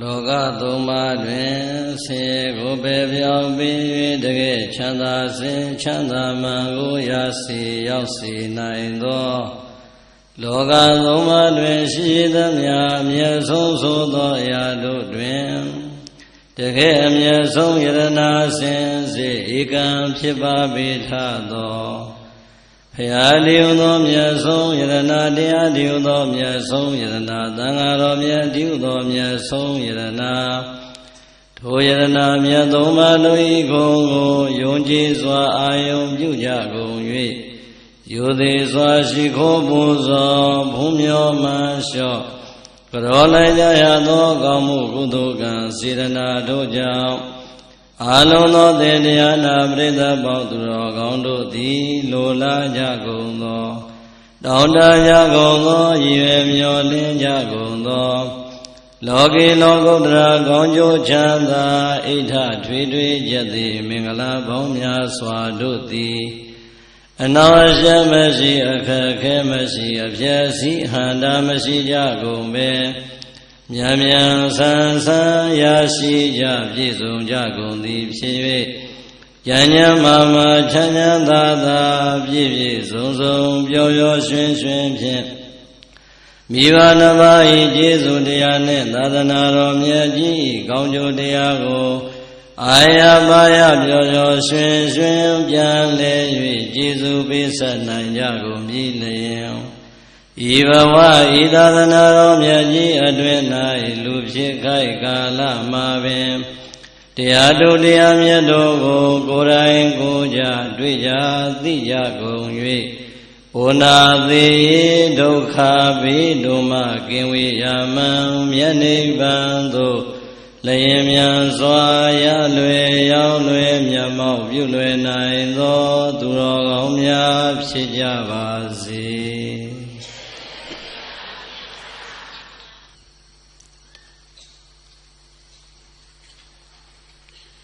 လောကသုံးပါးတွင်ဆင်းရဲကိုပယ်ပြောင်းပြီးတကယ်ချမ်းသာစဉ်ချမ်းသာမှန်ကိုရစီရောက်စီနိုင်သောလောကသုံးပါးတွင်ရှိသမျှအမြတ်ဆုံးဆိုသောအရာတို့တွင်တကယ်အမြတ်ဆုံးယရနာစင်စေဧကံဖြစ်ပါပေထသောဖရာတည်သောမြတ်ဆုံးယရနာတရားတည်သောမြတ်ဆုံးယရနာသံဃာတော်မြတ်တည်သောမြတ်ဆုံးယရနာထိုယရနာမြတ်သုံးပါးတို့၏ဂုဏ်ကိုယုံကြည်စွာအာယုံပြုကြကုန်၍ယူသည်စွာရှိခိုးပူဇော်ဘုံမျောမှလျှော့ကြောလိုက်ကြရသောကောင်းမှုကုသိုလ်ကံစေတနာတို့ကြောင့်အာလုံးသောသင်တရားနာပရိသတ်ပေါင်းသူတော်ကောင်းတို့သည်လိုလားကြကုန်သောတောင်းတကြကုန်သောရည်ရွယ်မျှော်လင့်ကြကုန်သောလောကီလောကုတ္တရာကောင်းကျိုးချမ်းသာအိဋ္ဌထွေထွေကျက်သည်မင်္ဂလာပေါင်းများစွာတို့သည်အနောရှက်မရှိအခက်ခဲမရှိအပြည့်စည်ဟန္တာမရှိကြကုန်ပဲမြန်မြန်ဆန်းဆန်းရရှိကြပြည့်စုံကြကုန်သည်ဖြစ်၍ဉာဏ်ဉာဏ်မာမာချမ်းချမ်းသာသာပြည့်ပြည့်စုံစုံပျော်ပျော်ရွှင်ရွှင်ဖြင့်မိဘနှစ်ပါး၏ကျေးဇူးတရားနှင့်သာသနာတော်မြတ်ကြီးကောင်းကျိုးတရားကိုအာရပါရပျော်ပျော်ရွှင်ရွှင်ပြန်လဲ၍ကျေးဇူးပေးဆက်နိုင်ကြကုန်ပြီလျင်ဤဘဝဤသာသနာတော်မြတ်ကြီးအတွင်၌လူဖြစ်ခိုက်ကာလမှာပင်တရားတို့တရားမြတ်တို့ကိုကိုယ်တိုင်ကိုယ်ကြတွေ့ကြသိကြကုန်၍ဘုနာသေးဒုက္ခဘေးတို့မှကင်းဝေးရမှန်မြတ်နိဗ္ဗာန်သို့လျင်မြန်စွာရလွယ်ရောက်လွယ်မြတ်မောက်ပြုလွယ်နိုင်သောသူတော်ကောင်းများဖြစ်ကြပါစေ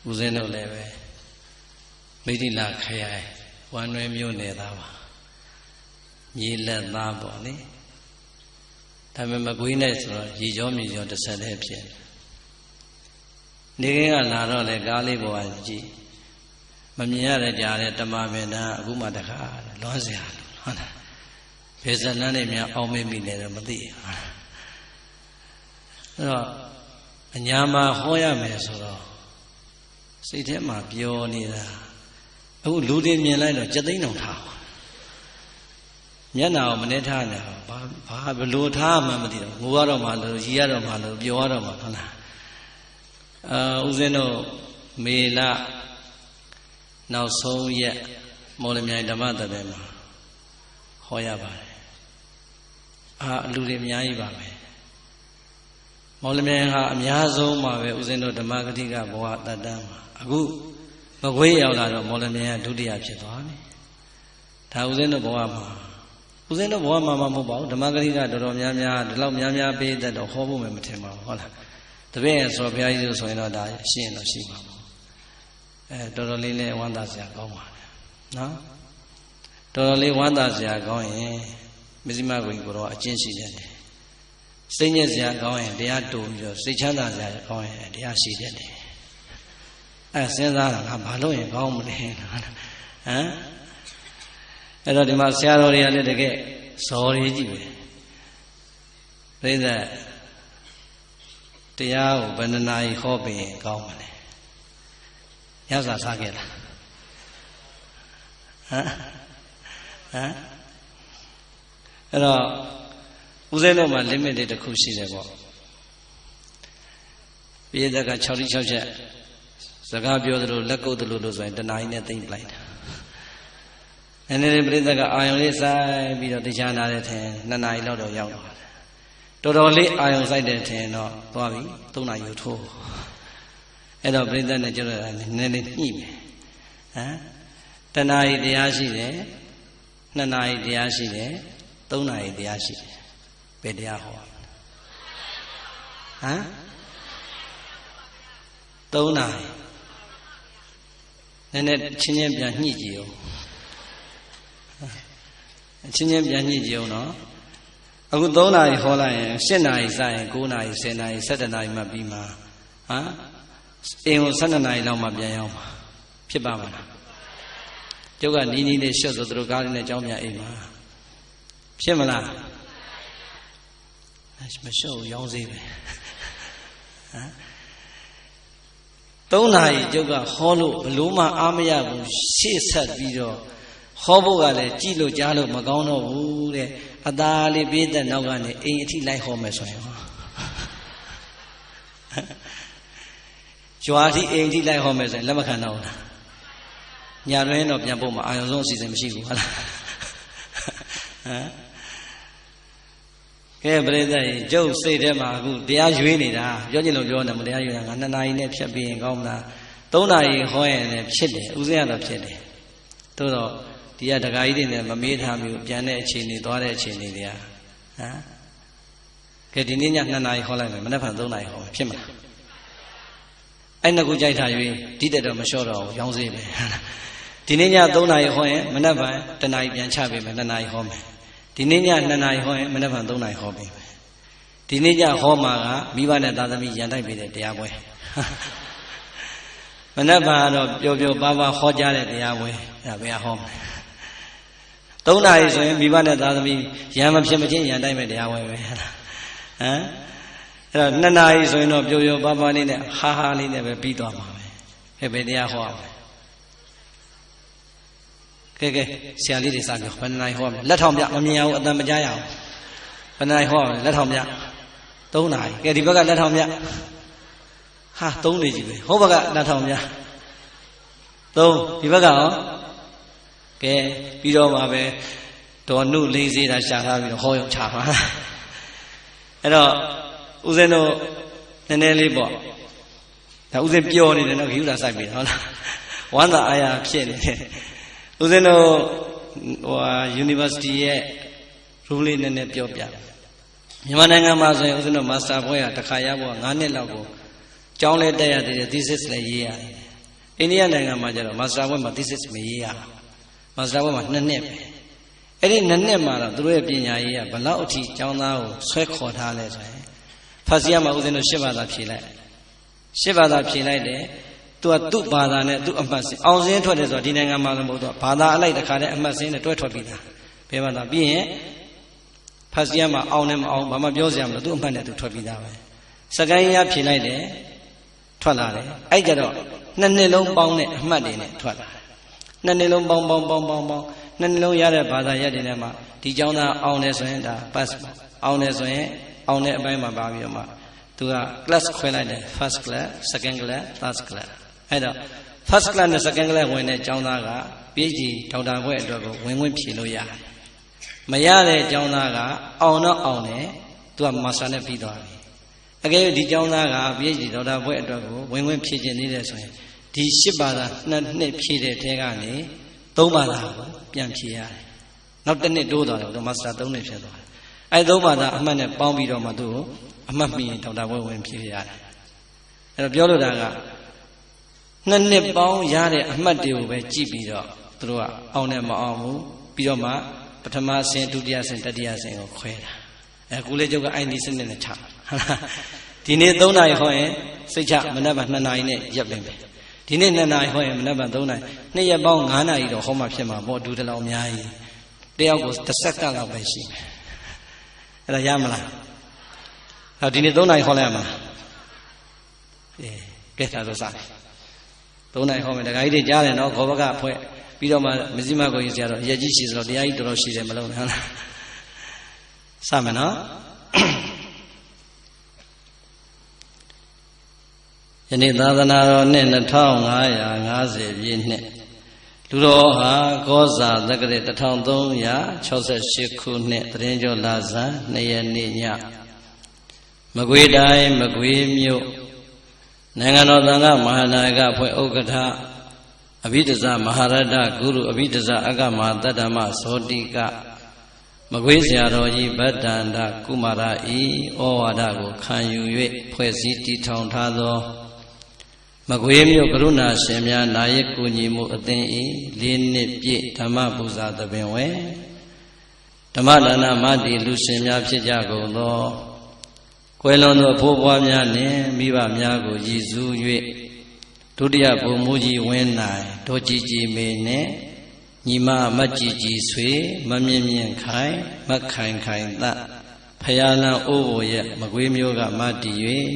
ဦးဇင်းတို့လည်းပဲမိဋ္ဌိလခရိုင်ဝမ်းနွယ်မြို့နယ်သားပါမြေလက်သားပေါ့လေဒါပေမဲ့မကွေးနဲ့ဆိုတော့ရေကြောမြေကြောတစ်ဆက်တည်းဖြစ်နေကင်းကလာတော့လေကားလေးပေါ်ကကြည့်မမြင်ရတဲ့ကြားတဲ့တမပင်တန်းအခုမှတခါလွန်စရာဟုတ်လားဘယ်ဇလန်းနဲ့များအောင်းမေ့မိနေတယ်မသိဘူးအဲ့တော့အညာမှာဟောရမယ်ဆိုတော့စိတ်ထဲမှာပျော်နေတာအခုလူတွေမြင်လိုက်တော့ကြက်သိန်းတောင်ထားမျက်နှာကိုမနှဲထားနေတာဘာဘလို့ထားမှမသိတော့ငိုရတော့မှလို့ရီရတော့မှလို့ပျော်ရတော့မှဟုတ်လားဦးဇင်းတို့မေလနောက်ဆုံးရက်မော်လမြိုင်ဓမ္မသဘင်မှာဟောရပါတယ်လူတွေအများကြီးပါပဲမော်လမြိုင်ဟာအများဆုံးပါပဲဦးဇင်းတို့ဓမ္မဂတိကဘဝတတ္တမှာအခုမကွေးရောက်လာတော့မော်လမြိုင်ကဒုတိယဖြစ်သွားပြီဒါဦးဇင်းတို့ဘဝမှာဦးဇင်းတို့ဘဝမှာမဟုတ်ပါဘူးဓမ္မဂတိကတော်တော်များများဒီလောက်များများပေးတတ်တော့ဟောဖို့မထင်ပါဘူးဟုတ်လားတပည့်ဆိုဘုရားကြီးဆိုရင်တော့ဒါရှင်းတော့ရှိပါဘူးတော်တော်လေးနဲ့ဝမ်းသာစရာကောင်းပါတယ်နော်တော်တော်လေးဝမ်းသာစရာကောင်းရင်မဇ္ဈိမဂုဏ်ကိုတော့အကျင့်ရှိတယ်စိတ်ညစ်စရာကောင်းရင်တရားတူပြီးတော့စိတ်ချမ်းသာစရာကောင်းရင်တရားရှိတယ်စဉ်းစားတာငါဘာလို့ရင်ကောင်းမလဲဟမ်အဲ့တော့ဒီမှာဆရာတော်တွေကလည်းတကယ်ဇော်တွေကြည့်ပဲပြိဿတရားကိုဘယ်နှနာရီဟောပြီးရင်ကောင်းမလဲရသစားခဲ့လားအဲ့တော့ဦးဇင်းတို့မှာ limit တွေတစ်ခုရှိတယ်ပေါ့ပြည့်တက်က6တိ6ချက်စကားပြောသလိုလက်ကုပ်သလိုလို့ဆိုရင်တနာရီနဲ့သိမ့်လိုက်တာနည်းနည်းပြည့်တက်ကအာယုံလေးစိုက်ပြီးတော့တရားနာတဲ့ထင်2နာရီလောက်တော့ရောက်တော့တော်တော်လေးအာယုံစိုက်တဲ့ထင်တော့သွားပြီ3နာရီထိုးအဲ့တော့ပြိဿနဲ့ကျတော့နည်းနည်းလေးညှိမယ်တနာရီတရားရှိတယ်2နာရီတရားရှိတယ်3နာရီတရားရှိတယ်ဘယ်တရားဟော3နာရီနည်းနည်းချင်းချင်းပြန်ညှိကြည့်အောင်ချင်းချင်းပြန်ညှိကြည့်အောင်နော် အခု3နာရီဟောလိုက်ရင်7နာရီစရင်9နာရီ10နာရီ17နာရီမှပြီးမှာဟာအိမ်ကို12နာရီလောက်မှပြန်ရောက်မှာဖြစ်ပါမလားကျုပ်ကနီးနီးလေးရှော့ဆိုသူတို့ကားလေးနဲ့ကြောင်းပြန်အိမ်မှာဖြစ်မလားမရှော့ရောင်းစေးပဲဟမ်3နာရီကျုပ်ကဟောလို့ဘလို့မှအားမရဘူးရှေ့ဆက်ပြီးတော့ဟောဖို့ကလည်းကြည့်လို့ကြားလို့မကောင်းတော့ဘူးတဲ့အသားလေးပေးတဲ့နောက်ကနေအိမ်အထိလိုက်ဟောမယ်ဆိုရင်ကြွားထိအိမ်ထိလိုက်ဟောမယ်ဆိုရင်လက်မခံတော့ဘူးလားညာတွင်တော့ပြန်ဖို့မအာရုံဆုံးအစီအစဉ်မရှိဘူးဟုတ်လားဟမ်ကဲပရိသတ်ကြီးကျုပ်စိတ်ထဲမှာအခုတရားရွေးနေတာပြောချင်လို့ပြောနေမတရားရွေးတာငါ2နာရီနဲ့ဖြတ်ပြီးရင်ကောင်းမလား3နာရီဟောရင်လည်းဖြစ်တယ်ဥစဉ်ကတော့ဖြစ်တယ်သို့တော့ဒီကဒကာကြီးတွေနဲ့မမေးထားမျိုးပြန်တဲ့အခြေအနေသွားတဲ့အခြေအနေတွေကဟမ်ကဲဒီနေ့ည2နာရီဟောလိုက်မယ်မနေ့က3နာရီဟောမယ်ဖြစ်မလားအဲ့နှစ်ခုကြိုက်ထား၍ဒီတက်တော့မလျှော့တော့ဘူးရောင်းစေးပဲဒီနေ့ည3နာရီဟောရင်မနေ့က1နာရီပြန်ချပေးမယ်2နာရီဟောမယ်ဒီနေ့ည2နာရီဟောရင်မနေ့က3နာရီဟောပေးမယ်ဒီနေ့ညဟောမှာကမိဘနဲ့သားသမီးရန်တိုက်ပေးတဲ့တရားပွဲမနေ့ကတော့ပျော်ပျော်ပါးပါးဟောကြားတဲ့တရားပွဲအဲ့ဒါဘယ်ဟောမလဲ3နာရီဆိုရင်မိဘနဲ့သားသမီးရန်မဖြစ်မချင်းရန်တိုက်မဲ့တရားပွဲပဲဟမ်အဲ့တော့2နာရီဆိုရင်တော့ပျော်ပျော်ပါးပါးလေးနဲ့ဟာဟာလေးနဲ့ပဲပြီးသွားမှာပဲဘယ်တရားဟောရမလဲကဲဆရာလေးတွေစပြောဘယ်နာရီဟောမလဲလက်ထောင်ပြမမြင်အောင်အတန်မကြားရအောင်ဘယ်နာရီဟောမလဲလက်ထောင်ပြ3နာရီကဲဒီဘက်ကလက်ထောင်ပြဟာ3နေကြီးပဲဟောဘက်ကလက်ထောင်ပြ3ဒီဘက်ကရောကဲပြီးတော့မှပဲဒေါ်နုလေးစေးတာရှာထားပြီးတော့ဟောရုံချပါအဲ့တော့ဦးဇင်းတို့နည်းနည်းလေးပေါ့ဒါဦးဇင်းပြောနေတယ်နော်ခီးဥသာစိုက်ပြီးဟုတ်လားဝမ်းသာအားရဖြစ်နေတယ်ဦးဇင်းတို့university ရဲ့ rule လေးနည်းနည်းပြောပြမြန်မာနိုင်ငံမှာဆိုရင်ဦးဇင်းတို့ master ဘွဲကတစ်ခါရဖို့9နှစ်လောက်ကိုကျောင်းလဲတက်ရသေးတယ် thesis လည်းရေးရတယ်အိန္ဒိယနိုင်ငံမှာကျတော့ master ဘွဲမှာ thesis မရေးရဘူး master ဘွဲမှာ2နှစ်ပဲအဲ့ဒီ2နှစ်မှာတော့သူတို့ရဲ့ပညာရေးကဘလောက်အထိကျောင်းသားကိုဆွဲခေါ်ထားလဲဆိုရင်ဖတ်စီရမှာဦးဇင်းတို့10ဘာသာဖြေလိုက်10ဘာသာဖြေလိုက်တယ်သူကသူ့ဘာသာနဲ့သူ့အမှတ်စင်းအောင်စင်းထွက်တယ်ဆိုတော့ဒီနိုင်ငံမှာလည်းမဟုတ်တော့ဘာသာအလိုက်တစ်ခါတည်းအမှတ်စင်းနဲ့တွဲထွက်ပြီးသားဘယ်မှာသာပြီးရင်ဖတ်စီရမှာအောင်နဲ့မအောင်ဘာမှပြောစရာမလိုသူ့အမှတ်နဲ့သူထွက်ပြီးသားပဲစကိုင်းရဖြေလိုက်တယ်ထွက်လာတယ်အဲ့ကြတော့2နှစ်လုံးပေါင်းတဲ့အမှတ်တွေနဲ့ထွက်လာတယ်2နှစ်လုံးပေါင်း2နှစ်လုံးရတဲ့ဘာသာရပ်တွေနဲ့မှဒီကျောင်းသားအောင်တယ်ဆိုရင်ဒါ pass အောင်တယ်ဆိုရင်အောင်တဲ့အပိုင်းမှာပါပြီးတော့မှသူက class ခွဲလိုက်တယ် first class second class third class အဲ့တော့ first class နဲ့ second class ဝင်တဲ့ကျောင်းသားက PhD ဒေါက်တာဘွဲ့အတွက်ကိုဝင်ဖြေလို့ရတယ်မရတဲ့ကျောင်းသားကအောင်တော့အောင်တယ်သူက master နဲ့ပြီးသွားပြီအကယ်၍ဒီကျောင်းသားက PhD ဒေါက်တာဘွဲ့အတွက်ကိုဝင်ဖြေခြင်းနေတယ်ဆိုရင်ဒီ10ဘာသာ2နှစ်ဖြည့်တဲ့တဲကနေ3ဘာသာကိုပြန်ဖြည့်ရတယ်နောက်တစ်နှစ်တိုးသွားတယ်သူ master 3နှစ်ဖြစ်သွားတယ်အဲ3ဘာသာအမှတ်နဲ့ပေါင်းပြီးတော့မှသူ့ကိုအမှတ်မိရင်ဒေါက်တာဘွဲ့ဝင်ဖြည့်ရတယ်အဲတော့ပြောလို့တာက2နှစ်ပေါင်းရတဲ့အမှတ်တွေကိုပဲကြည့်ပြီးတော့သူတို့ကအောင်နဲ့မအောင်ဘူးပြီးတော့မှပထမဆင့်ဒုတိယဆင့်တတိယဆင့်ကိုခွဲတာအခုလေကျုပ်ကအိုင်ဒီစနစ်နဲ့ချဟုတ်လားဒီနေ့3နာရီဟောရင်စိတ်ချမနက်ဖြန်2နာရီနဲ့ရက်ပင်ပဲဒီနေ့2နာရီဟောရင်မနက်ဖြန်3နာရီ2ရက်ပေါင်း9နာရီတော့ဟောမှဖြစ်မှာပေါ့ဒူတလောင်အများကြီးတယောက်ကို10စက္ကန့်လောက်ပဲရှိမယ်အဲ့ဒါရမလားအဲ့ဒီနေ့3နာရီဟောလိုက်ရမှာကဲဒါဆိုစ3နာရီဟောမယ်ဒကာကြီးတွေကြားတယ်နော်ခေါ်ဘကဖွဲ့ပြီးတော့မှမဇိမကိုကြီးဆရာတော်အရက်ကြီးရှိဆိုတော့တရားကြီးတော်တော်ရှိတယ်မလုံးနဲ့ဟုတ်လားစမယ်နော်ယနေ့သာသနာတော်နှစ်2550ပြည့်နှစ်လူတော်ဟာကောဇာသက္ကရာ1368ခုနှစ်တရင်ကျော်လာဇန်2ရက်နေ့ညမကွေတိုင်းမကွေမြို့နိုင်ငံတော်သံဃာမဟာနာယကအဖွဲ့ဥက္ကဋ္ဌအဘိဓဇမဟာရတ္တဂုရုအဘိဓဇအကမဟာတတ္တမဇောတိကမကွေးဆရာတော်ကြီးဗတ္တန္တကုမာရဤဩဝါဒကိုခံယူ၍ဖွဲ့စည်းတည်ထောင်ထားသောမကွေးမြို့ကရုဏာရှင်များနာယကူညီမှုအသင်းဤ4နှစ်ပြည့်ဓမ္မပူဇာသဘင်ဝဲတ ဓမ္မဒါနမတိလူရှင်များဖြစ်ကြကုန်သောကွယ်လွန်သောဘိုးဘွားများနှင့်မိဘများကိုရည်စူး၍ဒုတိယဘုံမူကြီးဝင်းနိုင်ဒေါ်ကြည်ကြည်မေနှင့်ညီမမတ်ကြည်ကြည်ဆွေမမြင့်မြင့်ခိုင်မခိုင်ခိုင်သဖယားလန်အိုးဘိုရဲ့မကွေးမျိုးကမတည်၍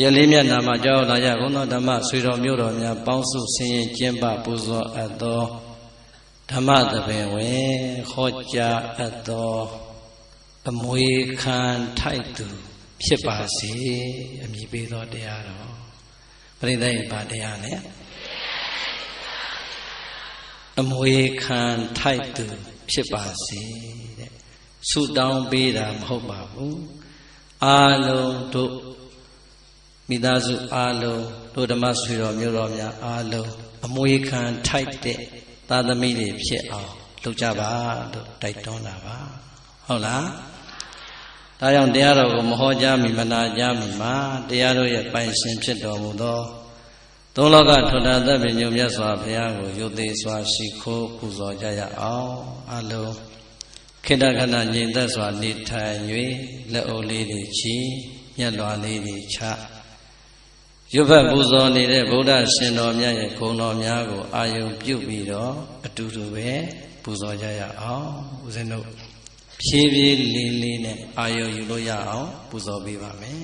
ရလေးမြတ်နာမှာကြောက်လာရကုန်သောဓမ္မဆွေတော်မျိုးတော်များပေါင်းစုဆင်းရင်ကျင့်ပပူဇော်အပ်သောဓမ္မသဘင်ဝင်ခေါ်ကြားအပ်သောအမွေခံထိုက်သူဖြစ်ပါစေအမည်ပေးသောတရားတော်ပရိသတ်ဘာတရားလဲအမွေခံထိုက်သူဖြစ်ပါစေတဲ့ဆုတောင်းပေးတာမဟုတ်ပါဘူးအားလုံးတို့မိသားစုအားလုံးတို့ဓမ္မဆွေတော်မျိုးတော်များအားလုံးအမွေခံထိုက်တဲ့သာသမီတွေဖြစ်အောင်လုပ်ကြပါလို့တိုက်တွန်းတာပါဟုတ်လားဒါကြောင့်တရားတော်ကိုမဟောကြားမီမနာကြားမီမှာတရားတော်ရဲ့ပိုင်ရှင်ဖြစ်တော်မူသောသုံးလောကထွဋ္ဌသဗ္ဗညုမြတ်စွာဘုရားကိုယုသေးစွာရှိခိုးပူဇော်ကြရအောင်အလုံးခေတ္တခဏငြိမ်သက်စွာနေထိုင်၍လက်အိုးလေးတွေချီမျက်လွှာလေးတွေချရွတ်ဖတ်ပူဇော်နေတဲ့ဗုဒ္ဓရှင်တော်မြတ်ရဲ့ဂုဏ်တော်များကိုအာယုံပြုပြီးတော့အတူတူပဲပူဇော်ကြရအောင်ဦးဇင်းတို့ဖြည်းဖြည်းလေးလေးနဲ့အာယုံယူလို့ရအောင်ပူဇော်ပေးပါမယ်ဣန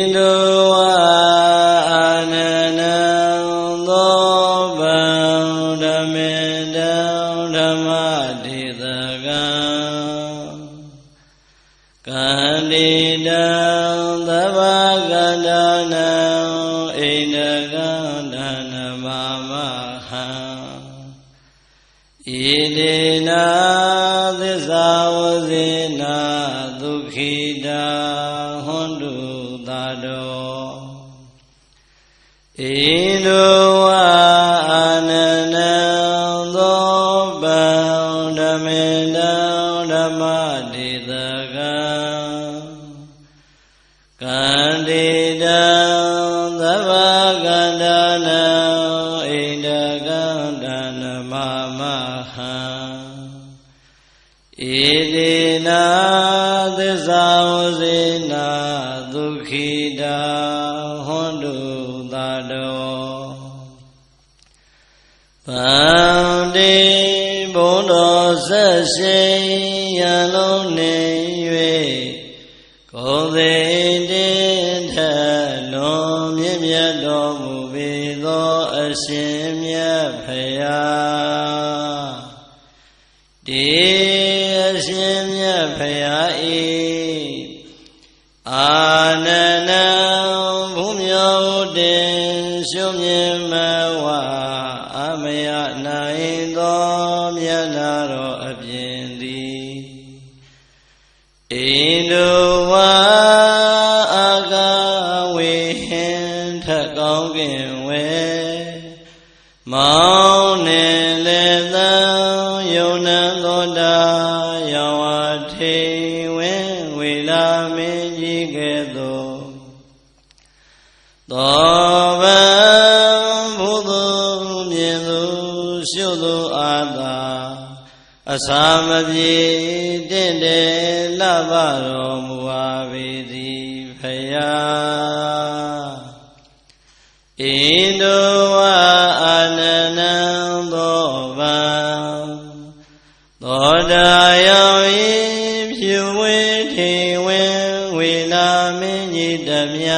္ဒဝအာနနံသောဗံဓမ္မေတံဓမ္မဒေသကံကန္တိတံသဗ္ဗကန္တနံဣန္ဒကံဒါနမမဟံဣတိနာသစ္စာဝဇေနာဒုက္ခိတာဟွန္တုသာတောဣန္ဒဝအာနနံသောဗံဓမ္မေတံဓမ္မဒေသကံကန္တိတံသဗ္ဗကန္တနံဣန္ဒကံဒါနမမဟံဣတိနာသစ္စာဝဇေနာဒုက္ခိတာဟွန္တုသာတောဗန္တိဘုံတော်ဆက်ရှိရန်လုံးနေ၍ကိုယ်သိတင်းထလွန်မြင့်မြတ်တော်မူပေသောအရှင်မြတ်ဖရာတေအရှင်မြတ်ဖရာဤအာနန္ဒံဘုမြောတင်ရှုမြင်မဝအမယနိုင်သောမြတ်နာတော်အပြင်သည်ဣန္ဒဝါအာကဝေဟင်ထကောင်းကင်ဝဲမောင်းနေလေသံယုံနံသောတာယောဝထေဝင်းဝေလာမင်းကြီးကဲ့သို့သောဗံဘုသူမြင်သူရှုသူအာသာအစာမပြေတင့်တယ်လှပတော်မူပါပေသည်ဖယားဣန္ဒဝအာနနံသောဗံသောတာယောဤဖြူဝေထေဝင်းဝေလာမင်းကြီးတမြ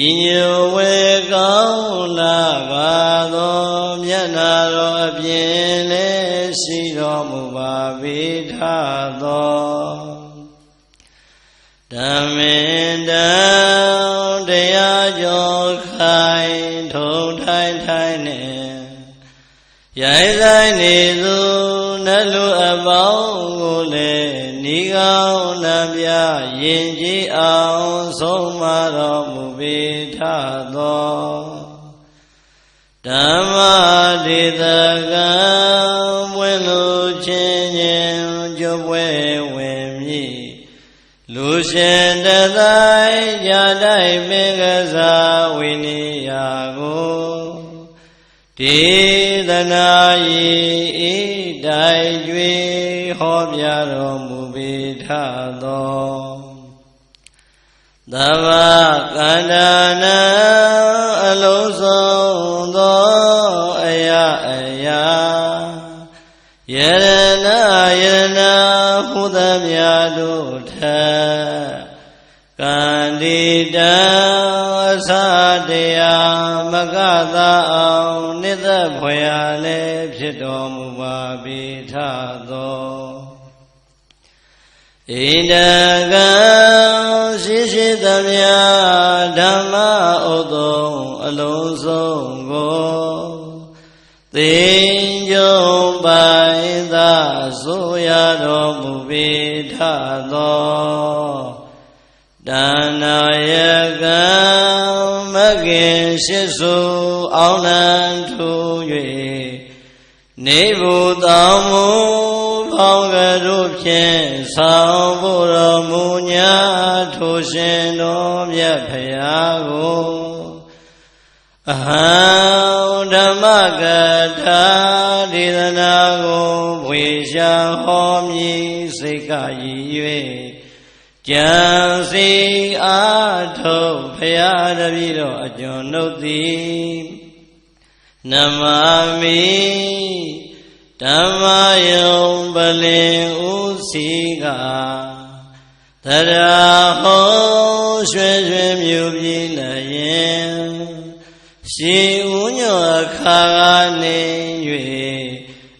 ဤညိုဝေကောင်းလာပါသောမျက်နာတော်အပြင်လည်းရှိတော်မူပါပေထသောဓမ္မေတံတရားကျော်ခိုင်ထုံထိုင်ထိုင်နှင့်ရိုက်ဆိုင်နေသူနတ်လူအပေါင်းကိုလည်းဤကောင်းနှပြရင်ကြည်အောင်ဆုံးမတော်မူပေထသောဓမ္မဒေသကံပွင့်လူချင်းချင်းကြွပွဲဝင်မြည်လူရှင်တသိုင်းကြတိုက်မင်္ဂစားဝိနည်းယာကို ဒေသနာယေဤတိုင်ကျွေဟောပြတော်မူပေထသောသဗ္ဗကန္တနာအလုံးစုံသောအရာယရဏဟုသမျှတို့ထကန္တိတံအစတရားမကသာအောင်နိသဖွယ်ရာလည်းဖြစ်တော်မူပါပေထသောဣန္ဒကံရှိသမျှဓမ္မဥဒ္ဓံအလုံးစုံကိုသိဉုံပိုင်သာဆိုရတော်မူပေထသောတဏ္ဍာယကံမဂင်ရှိစုအောင်လံထူ၍နေဘူးတောင်းမူဖောင်းကတို့ဖြင့်ဆောင်ဖို့တော်မူညာထိုရှင်တော်မြတ်ဖရာကိုအဟံဓမ္မကထာဒေသနာကိုဝေရှာဟောမည်စိတ်ကရည်၍ကြံစီအားထုတ်ဖရာတပည့်တော်အကျွန်ုပ်သည်နမမိဓမ္မယုံပလင်ဥစီကသရာဟောရွှင်ရွှင်မြူပြည်လျင်ရှိဥညောအခါကနေ၍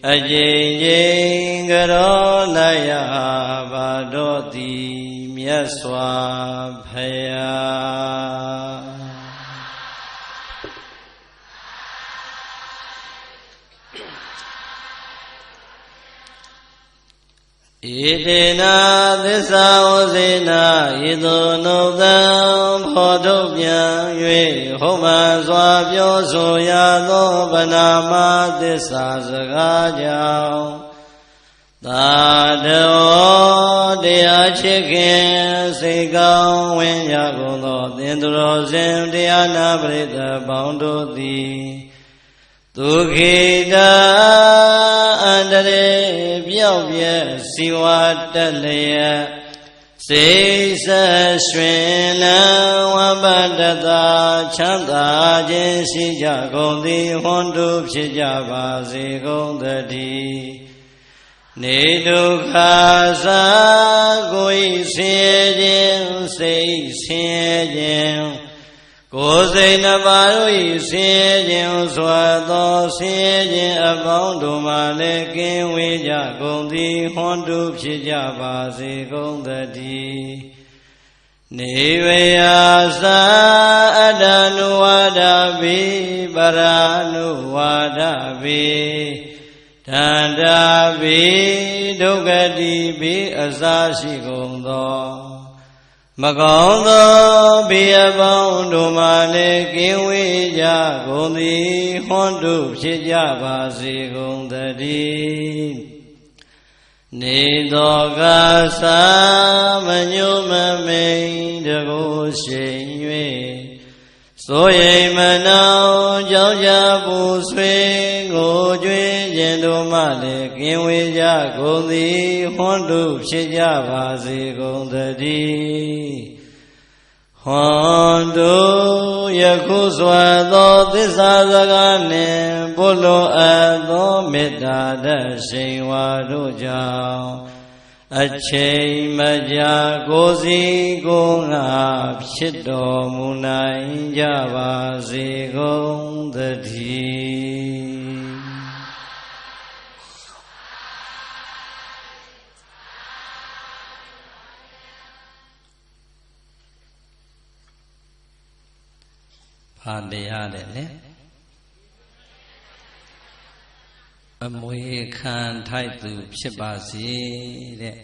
အကျဉ်းချင်းကရောလိုက်ရပါတော့သည်မြတ်စွာဘုရားဣတေနာသစ္စာဝစေနာဣသောနုသံဖောထုတ်ပြန်၍ဟုတ်မှန်စွာပြောဆိုရသောဗနာမသစ္စာစကားကြောင့်သာတောတရားချစ်ခင်စိတ်ကောင်းဝင်ရကုန်သောသင်္သူတော်စင်တရားနာပရိသတ်ပေါင်းတို့သည်ဒုက္ခိတာအန္တရေပြောက်ပြက်စီဝါတက်လျက်စိတ်ဆက်ရွှင်လန်းဝပတ္တသာချမ်းသာခြင်းရှိကြကုန်သည်ဟွန်တုဖြစ်ကြပါစေကုန်သတည်းနေဒုက္ခသာကိုယ်ဆင်းရဲခြင်းစိတ်ဆင်းရဲခြင်းကိုယ်စိတ်နှပါတို့၏ဆင်းရဲခြင်းစွာသောဆင်းရဲခြင်းအပေါင်းတို့မှလည်းကင်းဝေးကြကုန်သည်ဟွန်တုဖြစ်ကြပါစေကုန်သတည်းနေဝေယသာအတ္တနုဝါဒပိပရာနုဝါဒပိတန္တာပိဒုက္ခတိပိအစရှိကုန်သောမကောင်းသောဘေးအပေါင်းတို့မှလည်းကင်းဝေးကြကုန်သည်ဟွန်တုဖြစ်ကြပါစေကုန်သတည်းနေသောကသာမညုမမိန်တကိုယ်ရှိန်၍စိုးရိမ်မနှောင်ကြောင့်ကြပူဆွေးကိုကျွေးခြင်းတို့မှလည်းကင်းဝေးကြကုန်သည်ဟွန်တုဖြစ်ကြပါစေကုန်သတည်းဟွန်တုယခုစွာသောသစ္စာစကားနှင့်ပုလိုအပ်သောမေတ္တာတရှိန်ဝါတို့ကြောင့်အချိန်မကြာကိုယ်စီကိုယ်ငါဖြစ်တော်မူနိုင်ကြပါစေကုန်သတည်းဘာတရားလဲလေအမွေခံထိုက်သူဖြစ်ပါစေတဲ့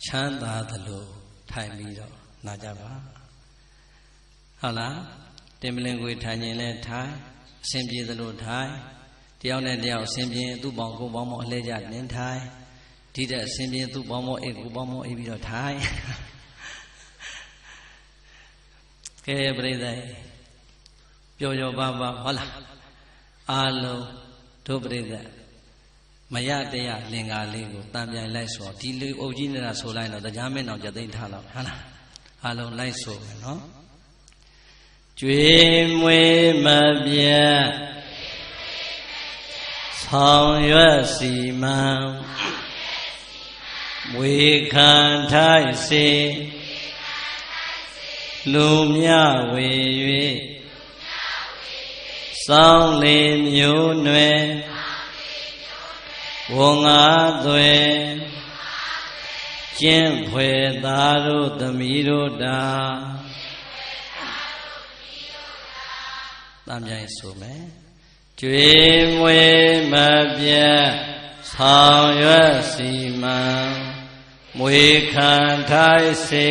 ချမ်းသာသလိုထိုင်ပြီးတော့နာကြပါဟုတ်လားတင်မလင်ကိုထိုင်ရင်လည်းထိုင်အစဉ်ပြေသလိုထိုင်တယောက်နဲ့တယောက်အစဉ်ပြေသူ့ပေါင်းကိုပေါင်းမောအလဲကျနင်းထိုင်ဒီတဲ့အစဉ်ပြေသူ့ပေါင်းမောအိတ်ကိုပေါင်းမောအိတ်ပြီးတော့ထိုင်ကဲပြိဿပျော်ပျော်ပါပါဟုတ်လား အာလုံးဒုပရိသတ်မရတရားလင်္ကာလေးကိုတံပြိုင်လိုက်ဆိုဒီလူအုပ်ကြီးနေတာဆိုလိုက်တော့တရားမင်းအောင်ကြသိမ့်ထားတော့ဟုတ်လားအာလုံးလိုက်ဆိုမယ်နော်ကျွေးမွေးမပြတ်ဆောင်ရွက်စီမံမွေခံထိုက်စေလူမြဝေ၍စောင်းလေမျိုးနွယ်ဝငါသွဲကျင့်ဖွယ်သားတို့သမီးတို့တာတမ်းပြိုင်ဆိုမယ်ကျွေးမွေးမပြတ်ဆောင်ရွက်စီမံမွေခံထိုက်စေ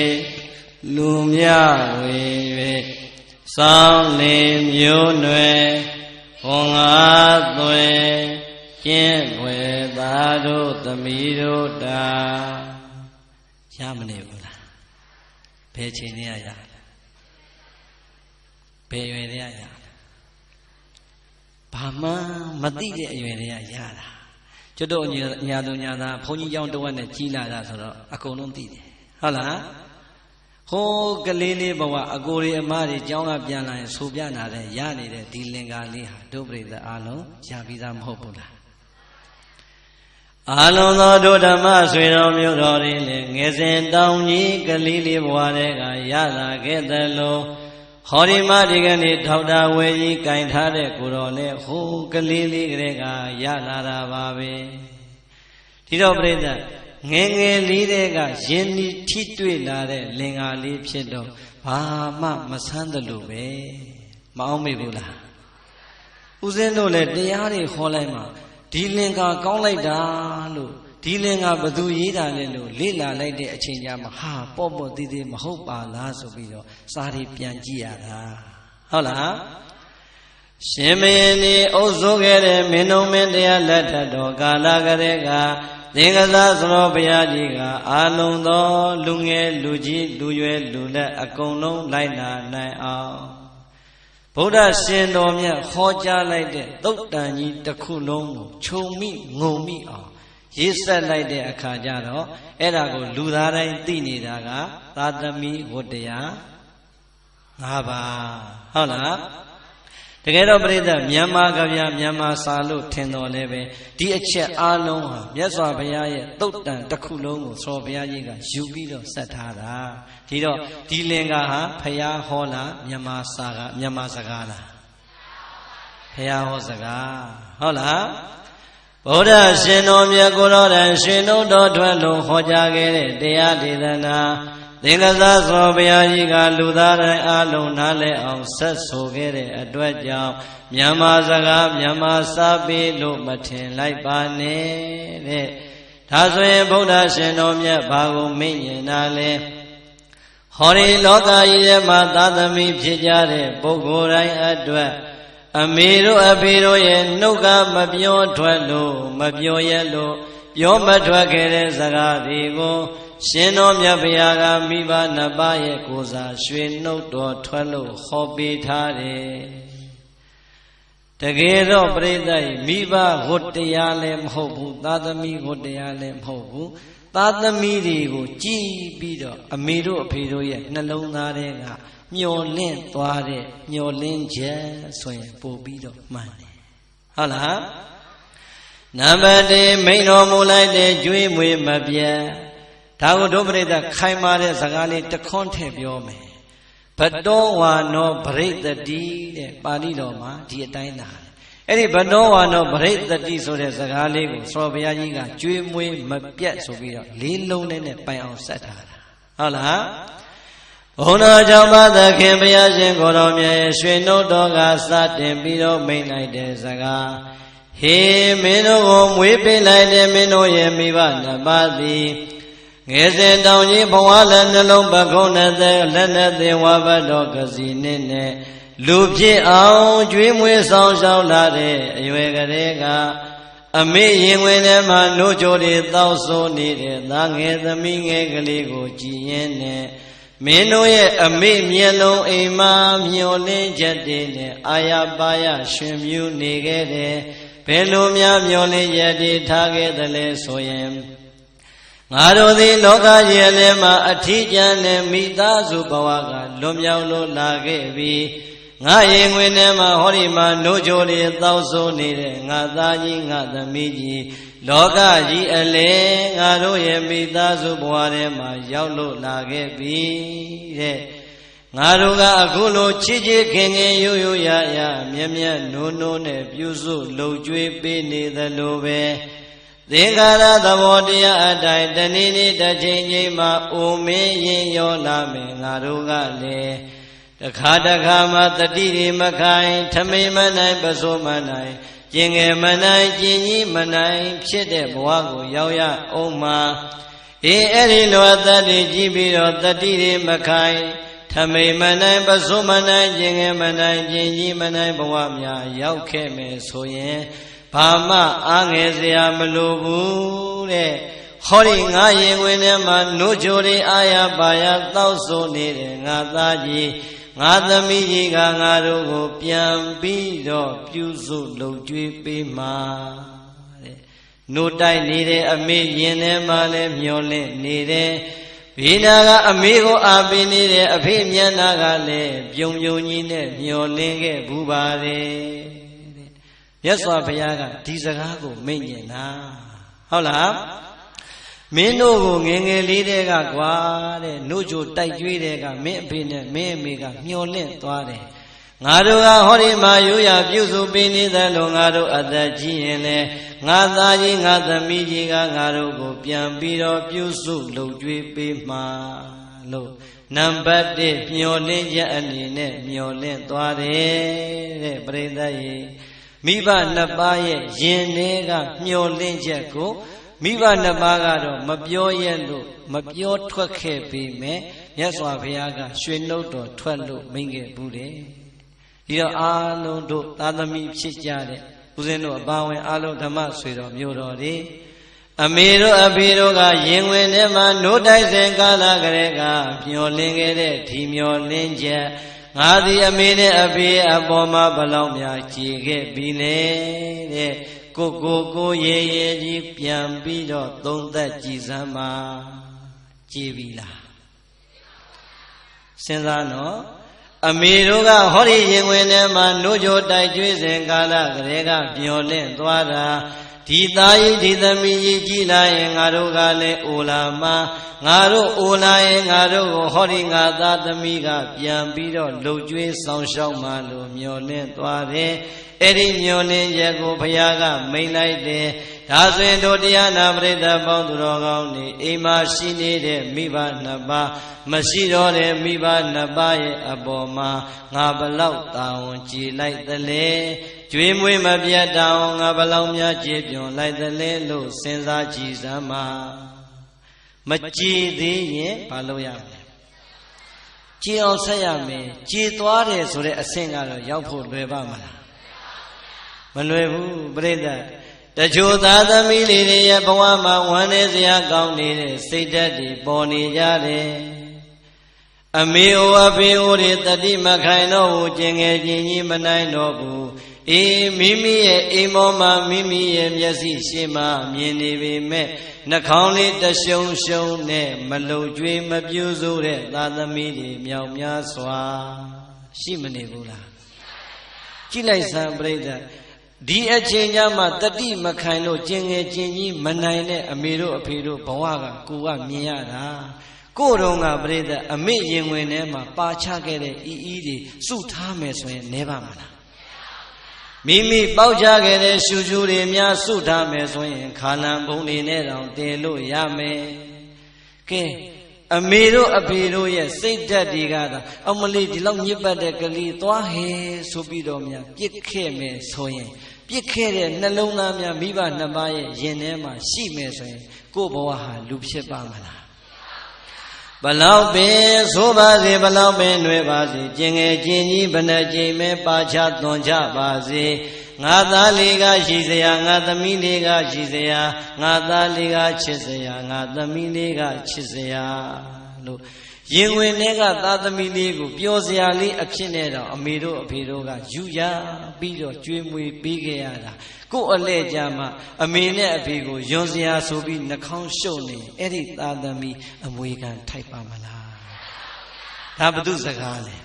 လူမြဝေ၍စောင်းလေမျိုးနွယ်ဝငါသွဲကျင့်ွယ်သားတို့သမီးတို့တာရမနေဘူးလားဘယ်ချိန်နဲ့ရဘယ်ရွယ်နဲ့ရဘာမှမသိတဲ့အရွယ်တွေကရတာကျွတ်တော့ညာသူညာသားဘုန်းကြီးကျောင်းတဝက်နဲ့ကြီးလာတာဆိုတော့အကုန်လုံးသိတယ်ဟုတ်လားဟိုးကလေးလေးဘဝအကိုတွေအမတွေကျောင်းကပြန်လာရင်ဆိုပြနာတဲ့ရနေတဲ့ဒီလင်္ကာလေးဟာဒုပရိသတ်အားလုံးရပြီးသားမဟုတ်ဘူးလားအာလုံးသောဒုဓမ္မဆွေတော်မျိုးတော်တွေလည်းငယ်စဉ်တောင်ကြီးကလေးလေးဘဝတည်းကရလာခဲ့သလိုဟောဒီမဒီကနေ့ထောက်တာဝဲကြီးကင်ထားတဲ့ကိုတော်လည်းဟိုးကလေးလေးကလေးကရလာတာပါပဲဒီတော့ပြိဿငယ်ငယ်လေးတဲ့ကယဉ်ဤထိတွေ့လာတဲ့လင်္ကာလေးဖြစ်တော့ဘာမှမဆန်းသလိုပဲမအောင်မေဘူးလားဦးဇင်းတို့လည်းတရားတွေခေါ်လိုက်မှာဒီလင်္ကာကောင်းလိုက်တာလို့ဒီလင်္ကာဘသူရေးတာလဲလို့လေ့လာလိုက်တဲ့အချိန်ကျမှဟာပေါ့ပေါ့သေးသေးမဟုတ်ပါလားဆိုပြီးတော့စာတွေပြန်ကြည့်ရတာဟုတ်လားရှင်မင်းဒီအုပ်စိုးခဲ့တဲ့မင်းတော်မင်းတရားလက်ထက်တော်ကာလကလေးကသင်္ကစားသရောဘုရားကြီးကအာလုံးသောလူငယ်လူကြီးလူရွယ်လူလက်အကုန်လုံးလိုက်နာနိုင်အောင်ဗုဒ္ဓရှင်တော်မြတ်ဟောကြားလိုက်တဲ့သုတ်တန်ကြီးတစ်ခုလုံးကိုခြုံမိငုံမိအောင်ရေးဆက်လိုက်တဲ့အခါကျတော့အဲ့ဒါကိုလူသားတိုင်းသိနေတာကသာသမီဝတ္တရား၅ပါးဟုတ်လားတကယ်တော့ပြိဿမြန်မာကဗျာမြန်မာစာလို့ထင်တော်လဲပဲဒီအချက်အားလုံးဟာမြတ်စွာဘုရားရဲ့သုတ်တန်တစ်ခုလုံးကိုသောဘုရားကြီးကယူပြီးတော့ဆက်ထားတာဒီတော့ဒီလင်္ကာဟာဘုရားဟောလားမြန်မာစာကမြန်မာစကားလားဘုရားဟောစကားဟုတ်လားဗုဒ္ဓရှင်တော်မြတ်ကိုတော်တိုင်ရှင်တို့တော်ထွက်လို့ဟောကြားခဲ့တဲ့တရားဒေသနာသင်္ကစားသောဘုရားကြီးကလူသားတိုင်းအားလုံးနားလည်အောင်ဆက်ဆိုခဲ့တဲ့အတွက်ကြောင့်မြန်မာစကားမြန်မာစာပေလို့မထင်လိုက်ပါနဲ့တဲ့ဒါဆိုရင်ဗုဒ္ဓရှင်တော်မြတ်ဘာကိုမိန့်ရင်တာလဲဟောဒီလောကကြီးထဲမှာသာသမီဖြစ်ကြတဲ့ပုဂ္ဂိုလ်တိုင်းအတွက်အမေတို့အဖေတို့ရဲ့နှုတ်ကမပြောထွက်လို့မပြောရလို့ပြောမထွက်ခဲ့တဲ့စကားတွေကိုရှင်တော်မြတ်ဘုရားကမိဘနှစ်ပါးရဲ့ကိုယ်စားရွှေနှုတ်တော်ထွက်လို့ဟောပေးထားတယ်တကယ်တော့ပြိဿမိဘဝတ္တရားလည်းမဟုတ်ဘူးသာသမီဝတ္တရားလည်းမဟုတ်ဘူးသာသမီတွေကိုကြည်ပြီးတော့အမေတို့အဖေတို့ရဲ့နှလုံးသားထဲကမျောလင့်သွားတဲ့မျောလင့်ချက်ဆိုရင်ပို့ပြီးတော့မှန်တယ်ဟုတ်လားနံပါတ်1မိန်တော်မူလိုက်တဲ့ကျွေးမွေးမပြတ်ဒါကိုဒုပရိသခိုင်မာတဲ့စကားလေးတခွန်းထည့်ပြောမယ်ဘတောဝါနောပရိသတိတဲ့ပါဠိတော်မှာဒီအတိုင်းလာအဲ့ဒီဘတောဝါနောပရိသတိဆိုတဲ့စကားလေးကိုသောဘုရားကြီးကကျွေးမွေးမပြတ်ဆိုပြီးတော့လေးလုံးနဲ့ပိုင်အောင်ဆက်ထားတာဟုတ်လားဘုန်းတော်ကြောင့်ပါသခင်ဘုရားရှင်ကိုတော်မြတ်ရဲ့ရွှေနှုတ်တော်ကစတင်ပြီးတော့မိန့်လိုက်တဲ့စကားဟေမင်းတို့ကိုမွေးပေးလိုက်တဲ့မင်းတို့ရဲ့မိဘနှစ်ပါးသည်ငယ်စဉ်တောင်ကြီးဘဝလည်းနှလုံးပခုံးနဲ့လက်နဲ့သင်ဝါဘတ်တော်ကစီနဲ့လူဖြစ်အောင်ကျွေးမွေးဆောင်ရှောက်လာတဲ့အရွယ်ကလေးကအမေရင်ဝင်ထဲမှာနှုတ်ကြိုတွေတောက်ဆိုနေတဲ့သားငယ်သမီးငယ်ကလေးကိုကြည်ရင်နဲ့ မင်းတို့ရဲ့အမေမျက်လုံးအိမ်မှာမျောလင်းချက်တွေနဲ့အာရပါရရှင်မြူနေခဲ့တယ်ဘယ်လိုများမျောလင်းချက်တွေထားခဲ့သလဲဆိုရင်ငါတို့သည်လောကကြီးထဲမှာအထီးကျန်တဲ့မိသားစုဘဝကလွန်မြောက်လို့လာခဲ့ပြီးငါရင်ဝင်ထဲမှာဟောဒီမှာနိုးကြိုတွေတောက်ဆိုနေတဲ့ငါသားကြီးငါသမီးကြီးလောကကြီးအလဲငါတို့ရဲ့မိသားစုဘဝထဲမှာရောက်လို့လာခဲ့ပြီတဲ့ငါတို့ကအခုလိုချစ်ချစ်ခင်ခင်ရိုးရိုးရရမြတ်မြတ်နိုးနိုးနဲ့ပြုစုလှုပ်ကြွေးပေးနေသလိုပဲသင်္ခါရသဘောတရားအတိုင်းတနေ့နေ့တစ်ချိန်ချိန်မှာအိုမင်းရင်ရောလာမယ်ငါတို့ကလည်းတခါတခါမှတတိတွေမခိုင်ထမိန်မနိုင်ပစိုးမနိုင်ကျင်ငယ်မနိုင်ကျင်ကြီးမနိုင်ဖြစ်တဲ့ဘဝကိုရောက်ရအောင်မှာအဲ့ဒီလိုအသက်တွေကြီးပြီးတော့တတိတွေမခိုင်ထမိန်မနိုင်ပစိုးမနိုင်ကျင်ငယ်မနိုင်ကျင်ကြီးမနိုင်ဘဝများရောက်ခဲ့မယ်ဆိုရင်ဘာမှအားငယ်စရာမလိုဘူးတဲ့ဟောဒီငါရင်ဝင်ထဲမှာနိုးကြိုတွေအာရပါရတောက်ဆိုနေတဲ့ငါသားကြီးငါသမီးကြီးကငါတို့ကိုပြန်ပြီးတော့ပြုစုလုပ်ကြွေးပေးမှာတဲ့နိုးတိုက်နေတဲ့အမေရင်ထဲမှာလည်းမျောလင့်နေတယ်ဘေးနာကအမေကိုအားပေးနေတဲ့အဖေမျက်နှာကလည်းပြုံပြုံကြီးနဲ့မျောလင့်ခဲ့ဘူးပါတယ်မြတ်စွာဘုရားကဒီစကားကိုမိန့်ညင်တာဟုတ်လားမင်းတို့ကိုငယ်ငယ်လေးတည်းကကွာတဲ့နှုတ်ကြိုတိုက်ကြွေးတဲ့ကမင်းအဖေနဲ့မင်းအမေကမျောလင့်သွားတယ်ငါတို့ကဟောဒီမှာရိုးရာပြုစုပေးနေသလိုငါတို့အသက်ကြီးရင်လေငါသားကြီးငါသမီးကြီးကငါတို့ကိုပြန်ပြီးတော့ပြုစုလုပ်ကြွေးပေးမှာလို့နံပါတ်1မျောလင့်ချက်အနေနဲ့မျောလင့်သွားတယ်တဲ့ပရိသတ်ရေမိဘနှစ်ပါးရဲ့ယင်တွေကမျောလင့်ချက်ကိုမိဘနှစ်ပါးကတော့မပြောရလို့မပြောထွက်ခဲ့ပေမဲ့မြတ်စွာဘုရားကရွှေနှုတ်တော်ထွက်လို့မိန့်ခဲ့ဘူးတယ်ဒီတော့အားလုံးတို့သာသမီဖြစ်ကြတဲ့ဦးဇင်းတို့အပါဝင်အားလုံးဓမ္မဆွေတော်မျိုးတော်တွေအမေတို့အဖေတို့ကရင်ဝင်ထဲမှာနိုးတိုက်စဉ်ကာလကလေးကမျောလင့်ခဲ့တဲ့ဒီမျောလင့်ချက်ငါသည်အမေနဲ့အဖေအပေါ်မှာဘလောက်များကြည်ခဲ့ပြီလေတဲ့ကိုရေရေကြီးပြန်ပြီးတော့သုံးသက်ကြည်စမ်းမှာကြည်ပြီလားစဉ်းစားနော်အမေတို့ကဟောဒီရင်ဝင်ထဲမှာနိုးကြိုတိုက်ကျွေးစဉ်ကာလကလေးကမျောလင့်သွားတာဒီသားကြီးဒီသမီးကြီးကြည်လာရင်ငါတို့ကလည်းအိုလာမှာငါတို့အိုလာရင်ငါတို့ကိုဟောဒီငါသားသမီးကပြန်ပြီးတော့လှုပ်ကြွေးဆောင်ရှောက်မှလို့မျောလင့်သွားတယ်အဲ့ဒီမျောလင့်ချက်ကိုဘုရားကမိန့်လိုက်တယ်ဒါဆိုရင်တို့တရားနာပရိသတ်ပေါင်းသူတော်ကောင်းတွေအိမ်မှာရှိနေတဲ့မိဘနှစ်ပါးမရှိတော့တဲ့မိဘနှစ်ပါးရဲ့အပေါ်မှာငါဘလောက်တာဝန်ကြည်လိုက်သလဲကျွေးမွေးမပြတ်တောင်ငါဘလောက်များကြည်ပြွန်လိုက်သလဲလို့စဉ်းစားကြည့်စမ်းပါမကြည်သေးရင်ဘာလုပ်ရမလဲကြည်အောင်ဆက်ရမယ်ကြည်သွားတယ်ဆိုတဲ့အဆင့်ကတော့ရောက်ဖို့လွယ်ပါမလားမလွယ်ဘူးပြိဿတချို့သားသမီးလေးတွေရဲ့ဘဝမှာဝမ်းနည်းစရာကောင်းနေတဲ့စိတ်ဓာတ်တွေပေါ်နေကြတယ်အမေအိုအဖေအိုတွေတတိမခိုင်တော့ဘူးကျင်ငယ်ချင်းကြီးမနိုင်တော့ဘူးအေးမိမိရဲ့အိမ်ပေါ်မှာမိမိရဲ့မျက်စိရှေ့မှာမြင်နေပေမဲ့နှာခေါင်းလေးတရှုံရှုံနဲ့မလုံကျွေးမပြူစုတဲ့သားသမီးတွေမြောက်များစွာရှိမနေဘူးလားကြည့်လိုက်စမ်းပြိဿဒီအချိန်ကျမှတတိမခိုင်လို့ကျင်ငယ်ကျင်ကြီးမနိုင်တဲ့အမေတို့အဖေတို့ဘဝကကိုကမြင်ရတာကိုယ်တော်ကပြိဿအမေရင်ဝင်ထဲမှာပါချခဲ့တဲ့အီးတွေစုထားမယ်ဆိုရင်နဲပါမလားမိမိပေါက်ချခဲ့တဲ့ရှူရှူတွေများစုထားမယ်ဆိုရင်ခါလံဘုံတွေနဲ့တောင်တင်လို့ရမယ်ကဲအမေတို့အဖေတို့ရဲ့စိတ်ဓာတ်တွေကသာအမလေးဒီလောက်ညစ်ပတ်တဲ့ကလေးသွားဟဲဆိုပြီးတော့များပြစ်ခဲ့မယ်ဆိုရင်ပြစ်ခဲ့တဲ့နှလုံးသားများမိဘနှစ်ပါးရဲ့ရင်ထဲမှာရှိမယ်ဆိုရင်ကိုယ့်ဘဝဟာလူဖြစ်ပါမလားဘလောက်ပင်ဆိုပါစေဘလောက်ပင်ຫນွေပါစေကျင်ငယ်ကျင်ကြီးဘယ်နှကြိမ်မဲပါချသွန်ကြပါစေငါသားလေးကရှိစရာငါသမီးလေးကရှိစရာငါသားလေးကချစ်စရာငါသမီးလေးကချစ်စရာလို့ ရင်ဝင်တွေကသာသမီလေးကိုပျော်စရာလေးအဖြစ်နဲ့တော့အမေတို့အဖေတို့ကယူရပြီးတော့ကျွေးမွေးပေးခဲ့ရတာကို့အလဲကြမှာအမေနဲ့အဖေကိုယွန်စရာဆိုပြီးနှာခေါင်းရှုပ်နေအဲ့ဒီသာသမီအမွေခံထိုက်ပါမလားဒါဘု து စကားလဲ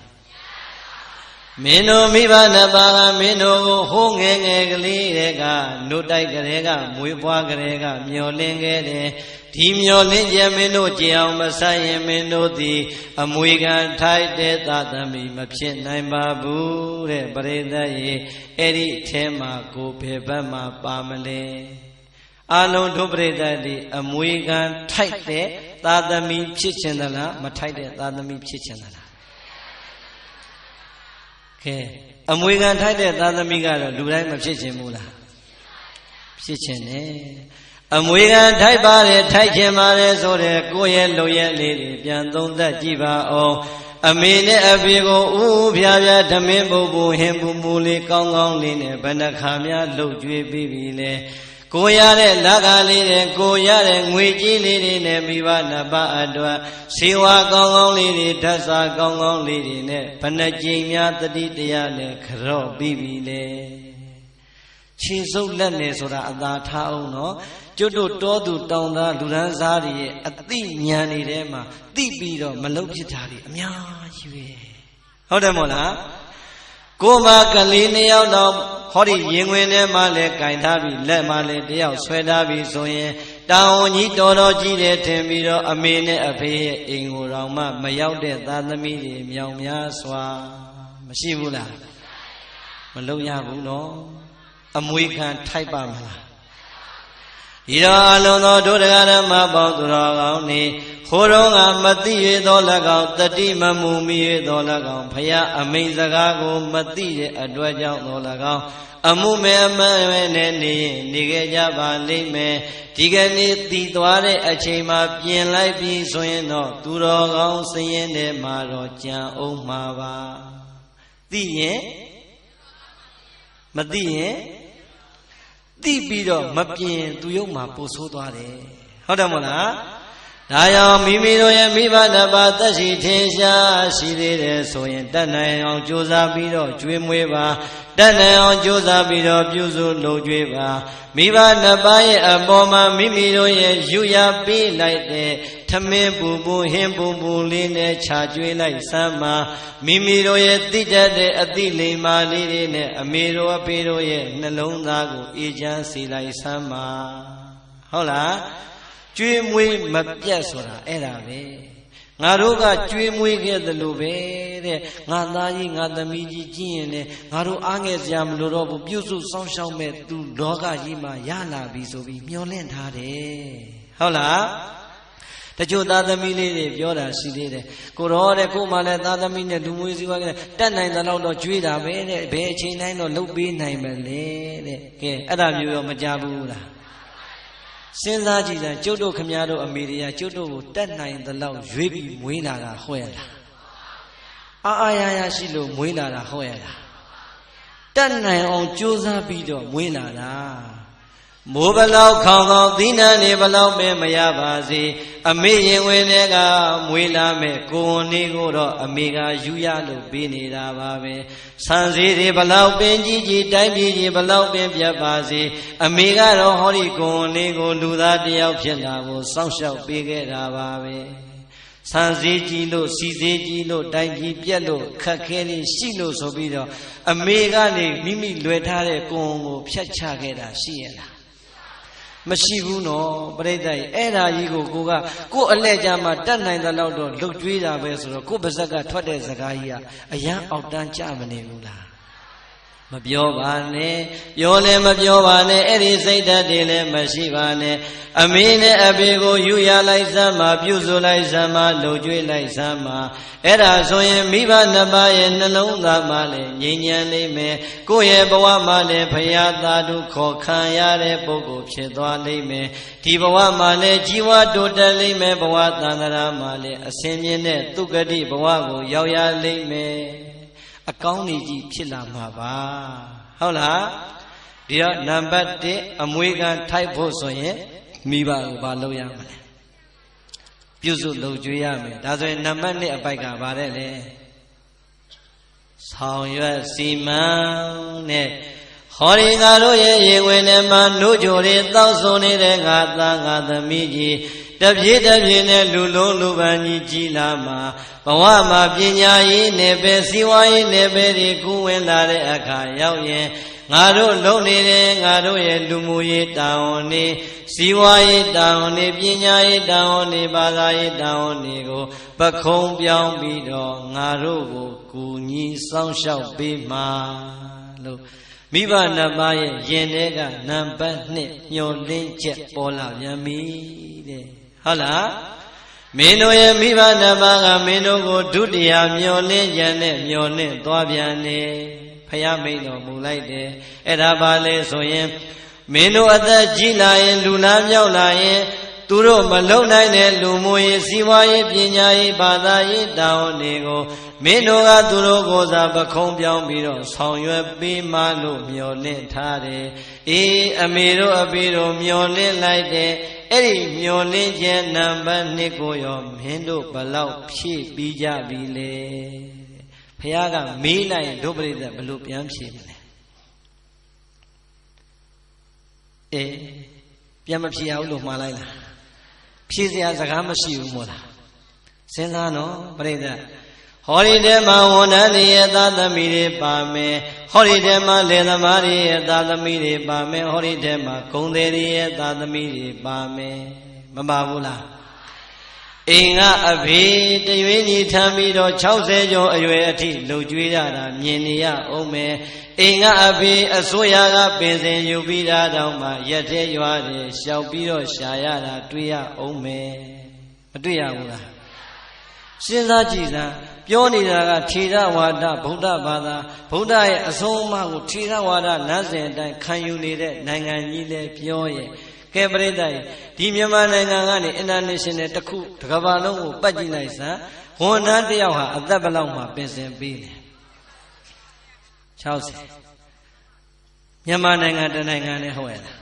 မင်းတို့မိဘနှစ်ပါးကမင်းတို့ကိုဟိုးငယ်ငယ်ကလေးတွေကနှုတ်တိုက်ကလေးကမွေးဖွားကလေးကမျောလင်းခဲ့တယ်ဒီမျောလင်းခြင်းမင်းတို့ကြည်အောင်မဆိုင်ရင်မင်းတို့သည်အမွေခံထိုက်တဲ့သာသမီမဖြစ်နိုင်ပါဘူးတဲ့ပရိသတ်ရေအဲ့ဒီအထဲမှာကိုဘယ်ဘက်မှာပါမလဲအလုံးတို့ပရိသတ်ဒီအမွေခံထိုက်တဲ့သာသမီဖြစ်ခြင်းသလားမထိုက်တဲ့သာသမီဖြစ်ခြင်းသလားကဲအမွေခံထိုက်တဲ့သာသမီကတော့လူတိုင်းမဖြစ်ခြင်းဘူးလားဖြစ်ခြင်းနဲ့အမွေခံထိုက်ပါတယ်ထိုက်ခြင်းပါတယ်ဆိုတဲ့ကိုယ့်ရဲ့လုံရဲ့လေးတွေပြန်သုံးသပ်ကြည့်ပါအောင်အမေနဲ့အဖေကိုဥဖြာဖြာဓမင်းပူပူဟင်ပူပူလေးကောင်းကောင်းလေးနဲ့ဘယ်နှခါများလှုပ်ကြွေးပြီးပြီလဲကိုရတဲ့လက်ကလေးတွေကိုရတဲ့ငွေကြီးလေးတွေနဲ့မိဘနှစ်ပါးအတွက်စေဝါကောင်းကောင်းလေးတွေဓာတ်စာကောင်းကောင်းလေးတွေနဲ့ဘယ်နှကြိမ်များတတိတရားနဲ့ကြော့ပြီးပြီလေခြေစုပ်လက်နဲ့ဆိုတာအသာထားအောင်နော်ကျွတ်တို့တောသူတောင်သားလူဒန်းစားတွေရဲ့အသိဉာဏ်တွေထဲမှာသိပြီးတော့မလုံဖြစ်တာတွေအများကြီးပဲဟုတ်တယ်မို့လားကိုမကလေးနှစ်ယောက်တော့ဟောဒီရင်ဝင်ထဲမှာလဲကင်ထားပြီးလက်မှာလဲတယောက်ဆွဲထားပြီးဆိုရင်တောင်ကြီးတော်တော်ကြီးတယ်ထင်ပြီးတော့အမေနဲ့အဖေရဲ့အိမ်ကိုတောင်မှမရောက်တဲ့သာသမီတွေမြောင်များစွာမရှိဘူးလားမလုံရဘူးနော်အမွေခံထိုက်ပါမလားဒီတော့အလုံးသောဒုဒဂရမပေါင်းသူတော်ကောင်းနေခိုးတော်ကမသိရသော၎င်းတတိမမူမိရသော၎င်းဖယားအမိန်စကားကိုမသိတဲ့အတွက်ကြောင့်သော၎င်းအမှုမဲ့အမှန်ပဲနဲ့နေခဲ့ကြပါလိမ့်မယ်ဒီကနေ့တည်သွားတဲ့အချိန်မှာပြင်လိုက်ပြီးဆိုရင်တော့သူတော်ကောင်းစရင်ထဲမှာတော့ကြံအောင်မှာပါသိရင်မသိရင်သိပြီးတော့မပြင်သူယုံမှာပို့ဆိုးသွားတယ်ဟုတ်တယ်မဟုတ်လားဒါကြောင့်မိမိတို့ရဲ့မိဘနှစ်ပါးသက်ရှိထင်ရှားရှိသေးတယ်ဆိုရင်တတ်နိုင်အောင်ကြိုးစားပြီးတော့ကျွေးမွေးပါတတ်နိုင်အောင်ကြိုးစားပြီးတော့ပြုစုလုပ်ကြွေးပါမိဘနှစ်ပါးရဲ့အပေါ်မှာမိမိတို့ရဲ့ယူရပေးလိုက်တဲ့ထမင်းပူပူဟင်းပူပူလေးနဲ့ခြာကျွေးလိုက်စမ်းပါမိမိတို့ရဲ့သိတတ်တဲ့အသိလိမ္မာလေးတွေနဲ့အမေတို့အဖေတို့ရဲ့နှလုံးသားကိုအေးချမ်းစေလိုက်စမ်းပါဟုတ်လားကျွေးမွေးမပြတ်ဆိုတာအဲ့ဒါပဲငါတို့ကကျွေးမွေးခဲ့သလိုပဲတဲ့ငါသားကြီးငါသမီးကြီးကြည့်ရင်လေငါတို့အားငယ်စရာမလိုတော့ဘူးပြုစုစောင့်ရှောက်မဲ့သူလောကကြီးမှာရလာပြီဆိုပြီးမျှော်လင့်ထားတယ်ဟုတ်လားတချို့သားသမီးလေးတွေပြောတာရှိသေးတယ်ကိုတော့တဲ့ကိုမှလည်းသားသမီးနဲ့လူမွေးစည်းဝါးကတက်နိုင်တဲ့လောက်တော့ကျွေးတာပဲတဲ့ဘယ်အချိန်တိုင်းတော့လုပ်ပေးနိုင်မလဲတဲ့ကဲအဲ့ဒါမျိုးရောမကြဘူးလားစဉ်းစားကြည့်စမ်းကျုပ်တို့ခမည်းတော်အမေတွေကကျုပ်တို့ကိုတတ်နိုင်သလောက်ရွေးပြီးမွေးလာတာဟုတ်ရလားအားရရှိလို့မွေးလာတာဟုတ်ရလားတတ်နိုင်အောင်ကြိုးစားပြီးတော့မွေးလာတာမိုးဘလောက်ခေါင်ခေါင်သီးနှံနေဘလောက်ပဲမရပါစေအမေရင်ဝင်တွေကမွေးလာမဲ့ကိုဝန်လေးကိုတော့အမေကယူရလို့ပေးနေတာပါပဲဆန်စည်းတွေဘလောက်ပင်ကြီးကြီးတိုင်းပြည်ကြီးဘလောက်ပင်ပြတ်ပါစေအမေကတော့ဟောဒီကိုဝန်လေးကိုလူသားတယောက်ဖြစ်လာကိုစောင့်ရှောက်ပေးခဲ့တာပါပဲဆန်စည်းကြီးလို့စီစည်းကြီးလို့တိုင်းပြည်ပြက်လို့ခက်ခဲလေးရှိလို့ဆိုပြီးတော့အမေကနေမိမိလွယ်ထားတဲ့ကိုဝန်ကိုဖျက်ချခဲ့တာရှိရလားမရှိဘူးနော်ပြိဿကြီးအဲ့ဒါကြီးကိုကိုအလဲကြမှာတတ်နိုင်တဲ့လောက်တော့လှုပ်ကြွေးတာပဲဆိုတော့ကိုပါဇက်ကထွက်တဲ့စကားကြီးကအရန်အောက်တန်းကြမနေဘူးလားမပြောပါနဲ့ပြောလည်းမပြောပါနဲ့အဲ့ဒီစိတ်ဓာတ်တွေလည်းမရှိပါနဲ့အမေနဲ့အဖေကိုယူရလိုက်စမ်းပါပြုစုလိုက်စမ်းပါလှုပ်ကြွေးလိုက်စမ်းပါအဲ့ဒါဆိုရင်မိဘနှစ်ပါးရဲ့နှလုံးသားမှာလည်းငြိမ်းချမ်းလိမ့်မယ်ကိုယ့်ရဲ့ဘဝမှာလည်းဖရာသာဓုခေါ်ခံရတဲ့ပုဂ္ဂိုလ်ဖြစ်သွားလိမ့်မယ်ဒီဘဝမှာလည်းជីវတိုးတက်လိမ့်မယ်ဘဝသန္တရာမှာလည်းအစဉ်မြင့်တဲ့သုဂတိဘဝကိုရောက်ရလိမ့်မယ်အကောင်းကြီးဖြစ်လာမှာပါဟုတ်လားဒီတော့နံပါတ်1အမွေခံထိုက်ဖို့ဆိုရင်မိဘကိုဘာလုပ်ရမလဲ ပြုစုလုပ်ကြွေးရမယ်ဒါဆိုရင်နံပါတ်1အပိုက်ကဗါတဲ့လေဆောင်ရွက်စီမံနဲ့ဟောဒီငါတို့ရဲ့ရေဝင်ထဲမှာနှုတ်ကြိုတွေတောက်ဆုံနေတဲ့ငါသားငါသမီးကြီးတပြေးတပြေးနဲ့လူလုံးလူပန်းကြီးကြီးလာမှာဘဝမှာပညာရေးနယ်ပယ်စီးပွားရေးနယ်ပယ်တွေကူးဝင်လာတဲ့အခါရောက်ရင်ငါတို့လုံးနေတယ်ငါတို့ရဲ့လူမှုရေးတာဝန်တွေစီးပွားရေးတာဝန်တွေပညာရေးတာဝန်တွေဘာသာရေးတာဝန်တွေကိုပခုံးပြောင်းပြီးတော့ငါတို့ကိုကူညီစောင့်ရှောက်ပေးမှာလို့မိဘနှစ်ပါးရဲ့ယင်တဲ့ကနံပါတ်1ညှော်လင်းချက်ပေါ်လာပြန်ပြီတဲ့ဟုတ်လားမင်းတို့ရဲ့မိဘနှစ်ပါးကမင်းတို့ကိုဒုတိယမျှော်လင့်ကြတဲ့မျှော်လင့်သွားပြန်တယ်ဖယားမိန်တော်မူလိုက်တယ်အဲ့ဒါပါလေဆိုရင်မင်းတို့အသက်ကြီးလာရင်လူလားမြောက်လာရင်သူတို့မလုံနိုင်တဲ့လူမှုရေးစီးပွားရေးပညာရေးဘာသာရေးတာဝန်တွေကိုမင်းတို့ကသူတို့ကိုယ်စားပခုံးပြောင်းပြီးတော့ဆောင်ရွက်ပေးမှလို့မျှော်လင့်ထားတယ်အေးအမေတို့အဖေတို့မျှော်လင့်လိုက်တယ်အဲ့ဒီမျှော်လင့်ခြင်းနံပါတ်2ကိုရောမင်းတို့ဘလောက်ဖြည့်ပြီးကြပြီလေဖះကမေးလိုက်ဒုပရိသတ်ဘလို့ပြန်ဖြည့်မလဲအေးပြန်မဖြည့်ရဘူးလို့မှားလိုက်လားဖြည့်စရာစကားမရှိဘူးမို့လားစဉ်းစားနော်ပရိသတ်ဟောဒီထဲမှာဝန်ထမ်းတွေရဲ့သားသမီးတွေပါမယ်ဟောဒီထဲမှာလယ်သမားတွေရဲ့သားသမီးတွေပါမယ်ဟောဒီထဲမှာဂုံသည်တွေရဲ့သားသမီးတွေပါမယ်မပါဘူးလားအိမ်ကအဖေတရွေးညီထမ်းပြီးတော့60ကျော်အရွယ်အထိလှုပ်ကြွေးရတာမြင်နေရအောင်မယ်အိမ်ကအဖေအစိုးရကပင်စင်ယူပြီးတာတောင်မှရက်သေးရွာတယ်ရှောက်ပြီးတော့ရှာရတာတွေ့ရအောင်မယ်မတွေ့ရဘူးလားစဉ်းစားကြည့်စမ်းပြောနေတာကထေရဝါဒဗုဒ္ဓဘာသာဗုဒ္ဓရဲ့အဆုံးအမကိုထေရဝါဒလမ်းစဉ်အတိုင်းခံယူနေတဲ့နိုင်ငံကြီးလဲပြောရဲ့ကဲပရိသတ်ဒီမြန်မာနိုင်ငံကနေ international တစ်ခုတစ်ကမ္ဘာလုံးကိုပတ်ကြည့်လိုက်စမ်းဝန်ထမ်းတစ်ယောက်ဟာအသက်ဘယ်လောက်မှပင်စင်ပေးတယ်60မြန်မာနိုင်ငံတစ်နိုင်ငံနဲ့ဟုတ်ရဲ့လား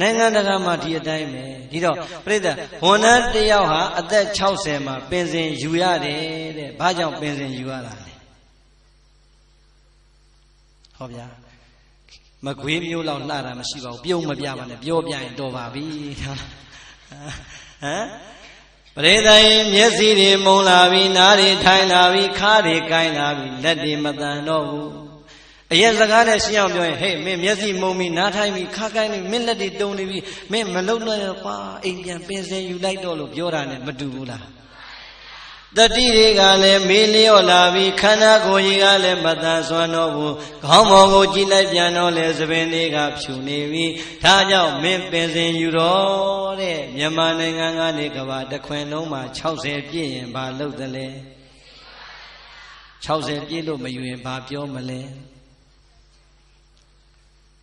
နိုင်ငံတကာမှာဒီအတိုင်းပဲဒီတော့ပြိဿဝန်ထမ်းတစ်ယောက်ဟာအသက်60မှာပင်စင်ယူရတယ်တဲ့ဘာကြောင့်ပင်စင်ယူရတာလဲဟောဗျာမကွေးမျိုးလောက်လှတာမရှိပါဘူးပြုံးမပြပါနဲ့ပြောပြရင်တော်ပါပြီဟမ်ပရိသတ်မျက်စိတွေမုံလာပြီနားတွေထိုင်လာပြီခါးတွေကိုင်းလာပြီလက်တွေမတန်တော့ဘူးအရင်စကားနဲ့ရှင်းအောင်ပြောရင်ဟေးမင်းမျက်စိမုံပြီနားထိုင်ပြီခါးကိုင်းပြီမင်းလက်တွေတုံနေပြီမင်းမလုံတော့တော့ကွာအိမ်ပြန်ပင်စင်ယူလိုက်တော့လို့ပြောတာနဲ့မတူဘူးလားတတိတွေကလည်းမေးလျော့လာပြီခန္ဓာကိုယ်ကြီးကလည်းမတန်ဆွမ်းတော့ဘူးခေါင်းပေါ်ကိုကြည့်လိုက်ပြန်တော့လေသပင်တွေကဖြူနေပြီဒါကြောင့်မင်းပင်စင်ယူတော့တဲ့မြန်မာနိုင်ငံကနေကဘာတစ်ခွင်လုံးမှာ60ပြည့်ရင်ဘာလုပ်သလဲ60ပြည့်လို့မယူရင်ဘာပြောမလဲ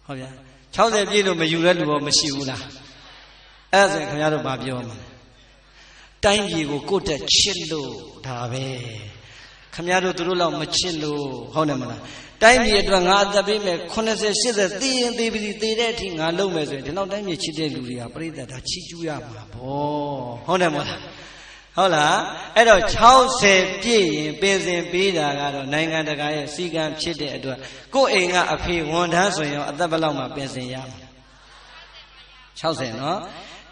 ဟုတ်ဗျာ60ပြည့်လို့မယူတဲ့လူတော့မရှိဘူးလားအဲ့ဒါဆိုခင်ဗျားတို့ဘာပြောမလဲတိုင်းပြည်ကိုကိုယ့်တက်ချစ်လို့ဒါပဲခမရတို့သူတို့လောက်မချစ်လို့ဟုတ်တယ်မလားတိုင်းပြည်အတွက်ငါအသက်ပေးမယ်80 80သိရင်သိပြီသိတဲ့အထိငါလုပ်မယ်ဆိုရင်ဒီလောက်တိုင်းပြည်ချစ်တဲ့လူတွေကပြိဿဒါချီးကျူးရမှာဗောဟုတ်တယ်မလားဟုတ်လားအဲ့တော့60ပြည့်ရင်ပင်စင်ပေးတာကတော့နိုင်ငံတကာရဲ့စီကံဖြစ်တဲ့အတွက်ကိုယ့်အိမ်ကအဖေဝန်ထမ်းဆိုရင်အသက်ဘယ်လောက်မှပင်စင်ရမှာ60နော်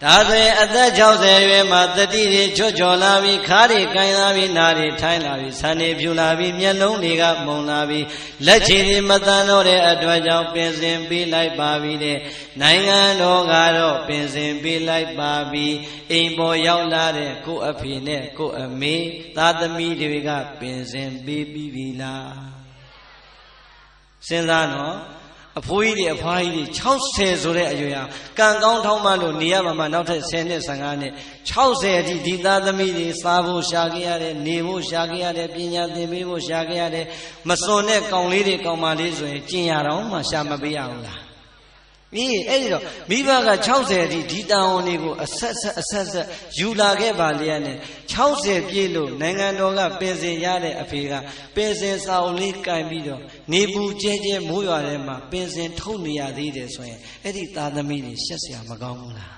ဒါဆိုရင်အသက်60ရွယ်မှာတတိတွေချွတ်ချော်လာပြီခါးတွေကိုင်းလာပြီနားတွေထိုင်းလာပြီဆန်တွေဖြူလာပြီမျက်လုံးတွေကမုံလာပြီလက်ချေတွေမတန်တော့တဲ့အတွက်ကြောင့်ပင်စင်ပေးလိုက်ပါပြီတဲ့နိုင်ငံတော်ကတော့ပင်စင်ပေးလိုက်ပါပြီအိမ်ပေါ်ရောက်လာတဲ့ကိုယ့်အဖေနဲ့ကိုယ့်အမေသားသမီးတွေကပင်စင်ပေးပြီးပြီလားစဉ်းစားနော်အဖိုးကြီးတွေအဖွားကြီးတွေ60ဆိုတဲ့အရွယ်ဟာကံကောင်းထောင်းမှလို့နေရမှာမှနောက်ထပ်10နှစ်15နှစ်60အထိဒီသားသမီးတွေစားဖို့ရှာခဲ့ရတယ်နေဖို့ရှာခဲ့ရတယ်ပညာသင်ပေးဖို့ရှာခဲ့ရတယ်မစွန်တဲ့ကောင်လေးတွေကောင်မလေးဆိုရင်ကျင်ရတော့မှရှာမပေးရဘူးလားအေးအဲ့ဒီတော့မိဘက60အထိဒီတာဝန်တွေကိုအဆက်ယူလာခဲ့ပါလေနဲ့60ပြည့်လို့နိုင်ငံတော်ကပင်စင်ရတဲ့အဖေကပင်စင်စာအုပ်လေးကင်ပြီးတော့နေပူကျဲကျဲမိုးရွာထဲမှာပင်စင်ထုတ်နေရသေးတယ်ဆိုရင်အဲ့ဒီသားသမီးတွေရှက်စရာမကောင်းဘူးလား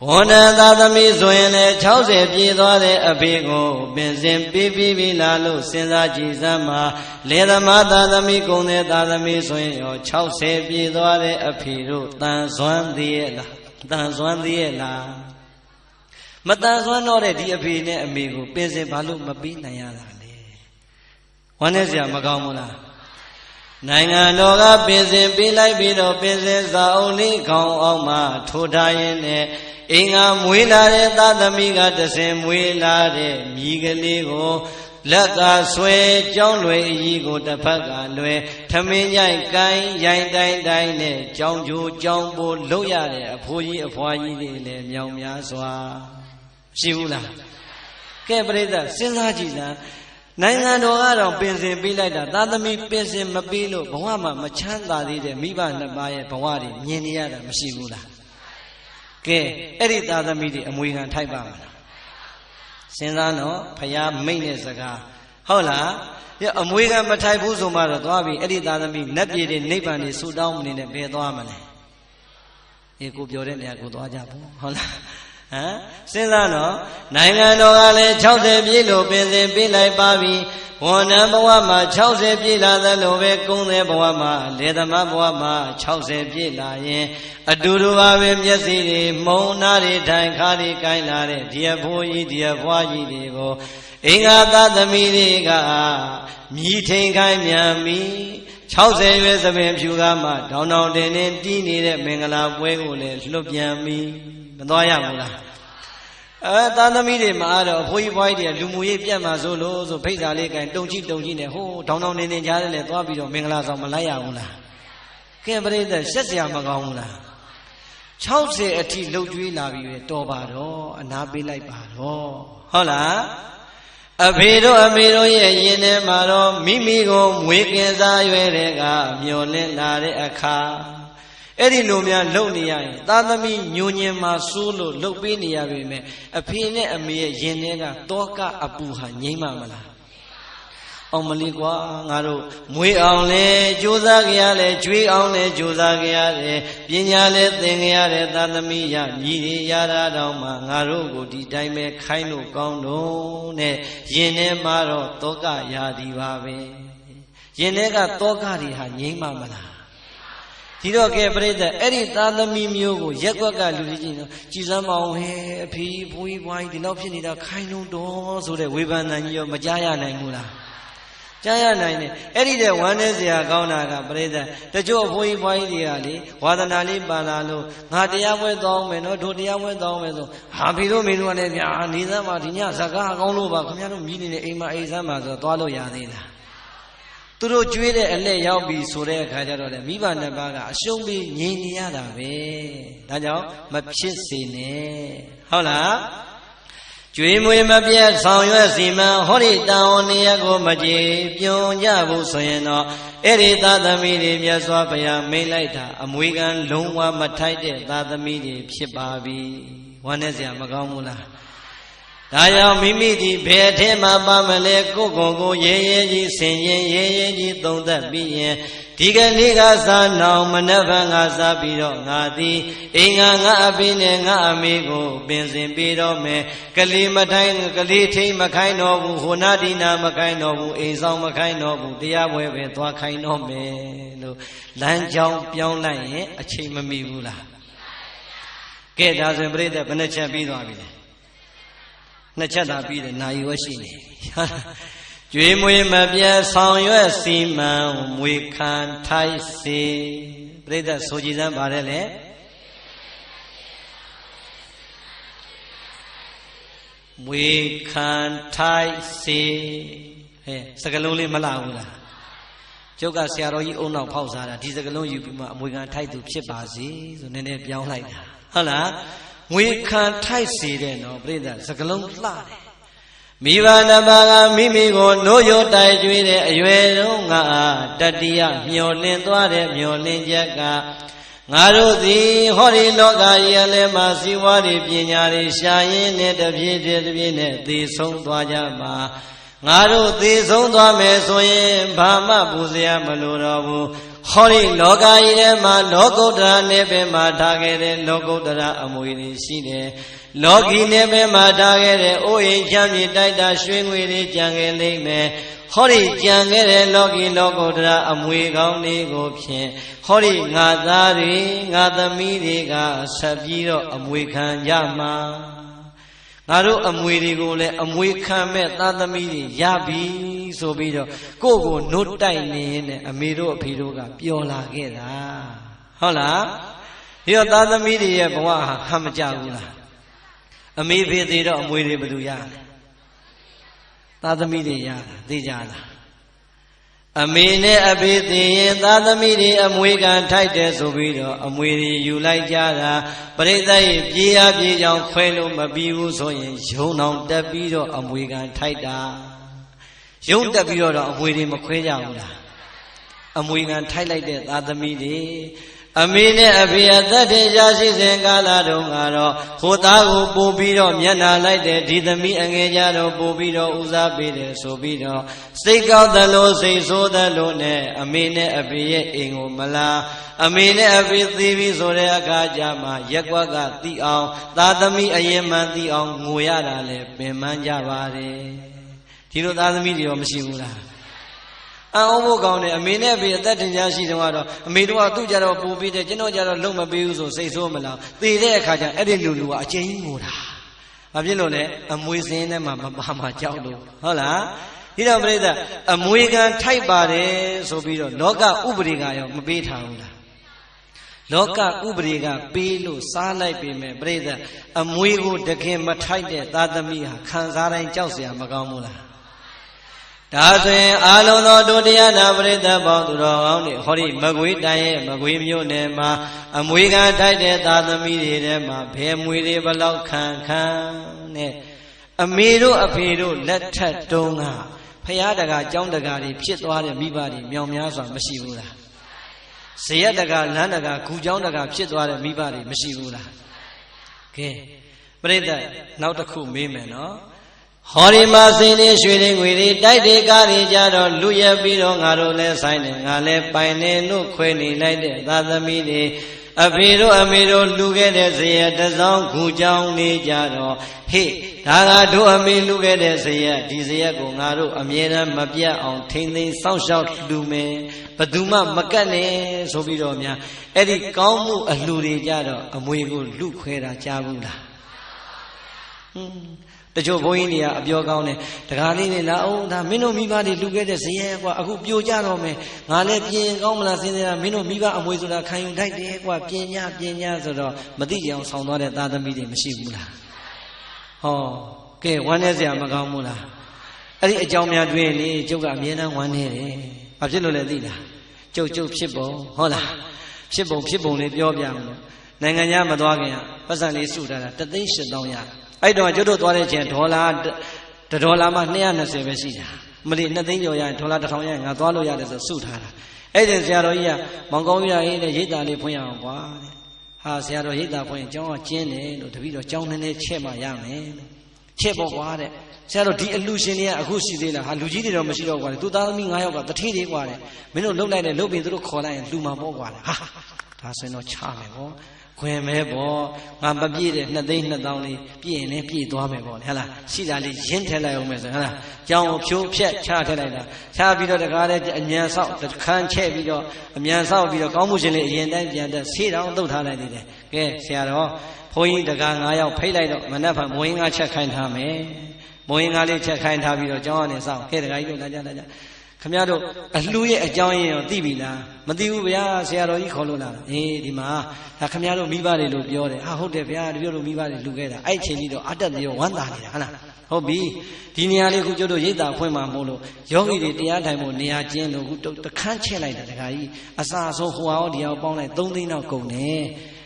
ဝန်ထမ်းသားသမီးဆိုရင်လည်း60ပြည့်သွားတဲ့အဖေကိုပင်စင်ပြီးလာလို့စဉ်းစားကြည့်စမ်းပါလေသမားသားသမီးကုန်တဲ့သားသမီးဆိုရင်ရော60ပြည့်သွားတဲ့အဖေတို့တန်ဆွမ်းသေးရဲ့လားတန်ဆွမ်းသေးရဲ့လားမတန်ဆွမ်းတော့တဲ့ဒီအဖေနဲ့အမေကိုပင်စင်ဘာလို့မပြီးနိုင်ရတာလဲဝမ်းနေစရာမကောင်းဘူးလားနိုင်ငံတော်ကပင်စင်ပေးလိုက်ပြီးတော့ပင်စင်စာအုပ်လေးခေါင်းအောင်မှထိုးထားရင်းနဲ့အင်္ဂါမွေးလာတဲ့သားသမီးကတဆင်မွေးလာတဲ့မြည်ကလေးကိုလက်ကဆွဲကြောင်းလွယ်အကြီးကိုတစ်ဖက်ကလွယ်ထမင်းကြိုက်ကိုင်းရိုင်းတိုင်းနဲ့ကြောင်းကျိုးကြောင်းပိုးလုပ်ရတဲ့အဖိုးကြီးအဖွားကြီးတွေလည်းမြောင်များစွာရှိဘူးလားကဲပရိသတ်စဉ်းစားကြည့်စမ်းနိုင်ငံတော်ကတော့ပင်စင်ပေးလိုက်တာသားသမီးပင်စင်မပေးလို့ဘဝမှာမချမ်းသာသေးတဲ့မိဘနှစ်ပါးရဲ့ဘဝတွေမြင်နေရတာမရှိဘူးလားကဲအဲ့ဒီသားသမီးတွေအမွေခံထိုက်ပါမလားစဉ်းစားတော့ဖယားမိတ်တဲ့စကားဟုတ်လားအမွေခံမထိုက်ဘူးဆိုမှတော့သွားပြီအဲ့ဒီသားသမီးနတ်ပြည်တွေနိဗ္ဗာန်တွေဆူတောင်းမနေနဲ့ဘယ်သွားမလဲအေးကိုပြောတဲ့နေရာကိုသွားကြဘူးဟုတ်လားဟမ်စဉ်းစားတော့နိုင်ငံတော်ကလည်း60ပြည့်လို့ပင်စင်ပေးလိုက်ပါပြီဝန်ထမ်းဘဝမှာ60ပြည့်လာသလိုပဲကုန်းတဲ့ဘဝမှာလေသမားဘဝမှာ60ပြည့်လာရင်အတူတူပါပဲမျက်စိတွေမှုံနာတွေထိုင်ခါတွေကိုင်းလာတဲ့ဒီအဖိုးကြီးဒီအဖွားကြီးတွေကိုအင်္ဂါသားသမီးတွေကမြည်ထိန်ခိုင်းမြန်ပြီ60ရွယ်သပင်ဖြူကမှတောင်းတောင်းတင်းတင်းတီးနေတဲ့မင်္ဂလာပွဲကိုလည်းလွတ်ပြန်ပြီမသွားရဘူးလားသားသမီးတွေမှာတော့အဖိုးကြီးဘွားကြီးတွေကလူမှုရေးပြတ်မှာဆိုလို့ဆိုဖိတ်စာလေးကန်တုံကြည့်နဲ့ဟိုးတောင်းတောင်းနေကြားတယ်လေသွားပြီးတော့မင်္ဂလာဆောင်မလိုက်ရဘူးလားကဲပရိသတ်ရှက်စရာမကောင်းဘူးလား60အထိလှုပ်ကြွေးလာပြီပဲတော်ပါတော့အနာပေးလိုက်ပါတော့ဟုတ်လားအဖေတို့အမေတို့ရဲ့ယင်ထဲမှာတော့မိမိကိုမွေးကင်စားရွယ်တဲ့ကမျောလင့်လာတဲ့အခါအဲ့ဒီလိုများလုံနေရရင်သားသမီးညိုညင်မှာစိုးလို့လှုပ်ပေးနေရပေမဲ့အဖေနဲ့အမေရဲ့ရင်ထဲကတောကအပူဟာငြိမ့်မှာမလားအောင်မလေးကွာငါတို့မွေးအောင်လဲကြိုးစားကြရတယ်ကျွေးအောင်လဲကြိုးစားကြရတယ်ပညာလဲသင်ကြရတဲ့သားသမီးရမြည်ရတာတောင်မှငါတို့ကိုဒီတိုင်းပဲခိုင်းလို့ကောင်းတော့နဲ့ရင်ထဲမှာတော့တောကရာဒီပါပဲရင်ထဲကတောကတွေဟာငြိမ့်မှာမလားဒီတော့ကဲပြိတ္တအဲ့ဒီသားသမီးမျိုးကိုရက်ွက်ကလူကြီးနော်ကြည်စမ်းမအောင်ဟဲ့အဖေဘိုးကြီးဘွားကြီးဒီလောက်ဖြစ်နေတာခိုင်းလုံးတော်ဆိုတဲ့ဝေဖန်တန်ကြီးရောမကြားရနိုင်ဘူးလားကြားရနိုင်တယ်အဲ့ဒီတဲ့ဝမ်းနေစရာကောင်းတာကပြိတ္တတချို့ဘိုးကြီးဘွားကြီးတွေကလေဝါသနာလေးပါလာလို့ငါတရားပွဲတောင်းမယ်နော်တို့တရားပွဲတောင်းမယ်ဆိုဟာဖေတို့မေတို့ကလည်းဗျာနေစမ်းပါဒီညဇကားကောင်းလို့ပါခင်ဗျားတို့မြည်နေတဲ့အိမ်မှာအိမ်စမ်းပါဆိုသွားလို့ရသေးလားသူတို့ကျွေးတဲ့အလက်ရောက်ပြီဆိုတဲ့အခါကျတော့လေမိဘနှစ်ပါးကအရှုံးပြီးငြိမ်နေရတာပဲဒါကြောင့်မဖြစ်စေနဲ့ဟုတ်လားကျွေးမွေးမပြတ်ဆောင်ရွက်စီမံဟောဒီတာဝန်နေရကိုမကြေပြုံကြဘူးဆိုရင်တော့အဲ့ဒီသာသမီတွေမြတ်စွာဘုရားမိန့်လိုက်တာအမွေခံလုံးဝမထိုက်တဲ့သာသမီတွေဖြစ်ပါပြီဝမ်းနဲ့စရာမကောင်းဘူးလားဒါကြောင့်မိမိဒီဘယ်အထက်မှာပါမလဲကိုယ့်ကိုယ်ရဲရဲကြီးဆင်ရင်ရဲရဲကြီးသုံးသပ်ပြီးရင်ဒီကနေ့ကစားနောင်မနှက်ဖန်ကစားပြီးတော့ငါသည်အင်္ဂါငါအဖေနဲ့ငါအမေကိုပင်စင်ပေးတော့မယ်ကလေးမထိုင်ကလေးထိန်မခိုင်းတော့ဘူးဟိုနာဒီနာမခိုင်းတော့ဘူးအိမ်ဆောင်မခိုင်းတော့ဘူးတရားပွဲပဲသွားခိုင်းတော့မယ်လို့လမ်းကြောင်းပြောင်းလိုက်ရင်အချိန်မမီဘူးလားကဲဒါဆိုရင်ပြိဿဘယ်နှချက်ပြီးသွားပြီလဲနှစ်ချက်သာပြီးတယ်နာယီဝရှိနေကျွေးမွေးမပြတ်ဆောင်ရွက်စီမံမွေခံထိုက်စေပြိဿဆိုကြည်စမ်းပါတယ်လေမွေခံထိုက်စေဟဲ့စကလုံးလေးမလာဘူးလားကျုပ်ကဆရာတော်ကြီးအုံနောက်ဖောက်စားတာဒီစကလုံးယူပြီးမှအမွေခံထိုက်သူဖြစ်ပါစေဆိုနည်းနည်းပြောင်းလိုက်တာဟုတ်လားငွေခံထိုက်စေတဲ့နော်ပြိဿစကလုံးလှတယ်မိဘနှစ်ပါးကမိမိကိုနိုးရိုးတိုက်ကျွေးတဲ့အရွယ်တုန်းကတတိယမျောလင်းသွားတဲ့မျောလင်းချက်ကငါတို့သည်ဟောဒီလောကကြီးအလယ်မှာစီဝါးတွေပညာတွေရှာရင်းနဲ့တပြေးနဲ့သေဆုံးသွားကြမှာငါတို့သေဆုံးသွားမယ်ဆိုရင်ဘာမှပူစရာမလိုတော့ဘူး Hori loga irema lokutra nebe matagere lokutra amwiri shide Logi nebe matagere oi jami daita shwingwiri jangele me Hori jangere logi lokutra amwi gauni gopye Hori ngadari ngadamiri ga sabiro amwi kanjama Naru amwiri gole amwi kame tadamiri yabi sobiro Koko notai ne amiro apiro ga piola geda Hola Yo tadamiri ye bawa hamjagula Ami bhediro amwiri baduya Tadamiri ya dijala Amine abhediye tadamiri amwiga taite sobiro amwiri yulai jada Paridai piya piyang khwelo mabiu soyen yonang tapiro amwiga taita Yung tapiro amwiri makhweja ula Amwiga tailite tadamiri Amine abhiya tate jashi sengala dongaro Khotago pobiro myana laite didami angejaro pobiro uzabire sobiro Seikaudalo seisodalo ne Amine abhiye ingo mala Amine abhi thivi sore akajama Yakwaga ti aung Tadami ayeman ti aung Ngoyara le pemanja vare Tino tadami liyo mashigula Omo gaune amine abhi atat jashi dongaro Amido tu jaro pobide jino jaro loma biuso seiso mala Tide akaja edi lulu achain ngora Abjelo le amwi sine ma mama chaudo Hola Hira breda amwi gan thai bare sobiro loka ubriga yo mabe thaula Loka ubriga pelo sa lai pe me breda amwi ko takin ma thai de tadami ha khan sa dain jauk sia ma kaung mo la Da soyin alon tho dodiya na parita paung tu ro kaung ni hori magwi tan ye magwi myo ne ma amwi kan thai de tadami de te ma bhe mwi de balok khan khan ne Amiro apiro let that tonga Phaya daga jaung daga de phit twa de miba de myaung mya swa mashi bu la Sayat daga lan daga gu jaung daga phit twa de miba de mashi bu la Ke parita naw takku me me no Hori ma sine shwiri ngwiri taite kari jaro luya biro ngaro le saine ngale paine nu khwe ni lai de tadami de Apiro amiro luge de zaya tasang gu jaung ni jaro He daga do ami luge de zaya di zaya ko ngaro amyera mapya aung thain thain saung shauk lu me Baduma makat ne so biro mya Edi kaung mu alu de jaro amwi ko lu khwe da ja bu la Tajo boi ni ya abyo kaung ne daga li ni la aung da min do miba de lu ke de zaya kwa aku pyo ja ro me nga le pyin kaung mala sin sin da min do miba amwi so da khan yu thai de kwa pyin nya so do mati jaung saung twa de tadami de mashi bu la Ho ke wan ne sia ma kaung mo la Edi ajaung mya twin ni cuk ka amye nan wan ne de Ba phit lo le thi la Cuk phit bong ho la Phit bong le pyo pya mo Nangan nya ma twa kin patsan le su ta da 1,800,000 ya Aiတော့ကျွတ်တို့သွားတဲ့ချင်းဒေါ်လာ$1မှ220ပဲရှိတာမလီ2သိန်းကျော်ရရင်ဒေါ်လာ1000ရရင်ငါသွားလို့ရတယ်ဆိုစုထားတာအဲ့ဒီဆရာတော်ကြီးကမောင်ကောင်းကြီးရဲ့ရိတ်တာလေးဖွင့်ရအောင်ကွာတဲ့ဟာဆရာတော်ရိတ်တာဖွင့်ကျောင်းကကျင်းတယ်လို့တပည့်တော်ကျောင်းနည်းချက်မှရမယ်လို့ချက်ပေါ့ကွာတဲ့ဆရာတော်ဒီအလူရှင်တွေကအခုရှိသေးလားဟာလူကြီးတွေတော့မရှိတော့ကွာသူသားသမီး9ယောက်ကတထေးတွေကွာတဲ့မင်းတို့လှုပ်လိုက်တယ်လှုပ်ပြီးသူတို့ခေါ်လိုက်ရင်လူမှာပေါ့ကွာတဲ့ဟာဒါဆိုရင်တော့ချမယ်ပေါ့ခွင်မဲပေါ့ငါမပြည့်တဲ့2,200,000လေးပြည့်ရင်လည်းပြည့်သွားမယ်ပေါ့လေဟဲ့လားရှိတာလေးရင်းထည့်လိုက်အောင်မယ်ဆိုဟဲ့လားကြောင်ကိုဖြိုးဖြက်ချထည့်လိုက်တာချပြီးတော့တကားလည်းအမြန်ဆောက်ခန်းချဲ့ပြီးတော့အမြန်ဆောက်ပြီးတော့ကောင်းမှုရှင်လေးအရင်တိုင်းပြန်တက်ဆေးတောင်တုတ်ထားလိုက်သေးတယ်ကဲဆရာတော်ဘုန်းကြီးတကား9ယောက်ဖိတ်လိုက်တော့မနက်ဖြန်မိုးရင်း9ချက်ခိုင်းထားမယ်မိုးရင်း9လေးချက်ခိုင်းထားပြီးတော့ကျောင်းကနေဆောက်ဟဲ့တကားကြီးတို့လာကြခမရတို့အလှရဲ့အကြောင်းရင်းရောသိပြီလားမသိဘူးဗျာဆရာတော်ကြီးခေါ်လို့လာအေးဒီမှာဒါခမရတို့မိဘတွေလို့ပြောတယ်ဟာဟုတ်တယ်ဗျာတပြည့်တို့မိဘတွေလူခဲ့တာအဲ့ချိန်ကြီးတော့အတက်ရောဝမ်းသာနေတာဟုတ်လားဟုတ်ပြီဒီနေရာလေးခုကျတို့ရိတ်တာဖွင့်မှာမို့လို့ယောဂီတွေတရားထိုင်ဖို့နေရာကျင်းလို့ခုတခန်းချက်လိုက်တာတခါကြီးအစာဆုံးဟိုအောင်ဒီအောင်ပေါင်းလိုက်3 သိန်းတော့ကုန်တယ်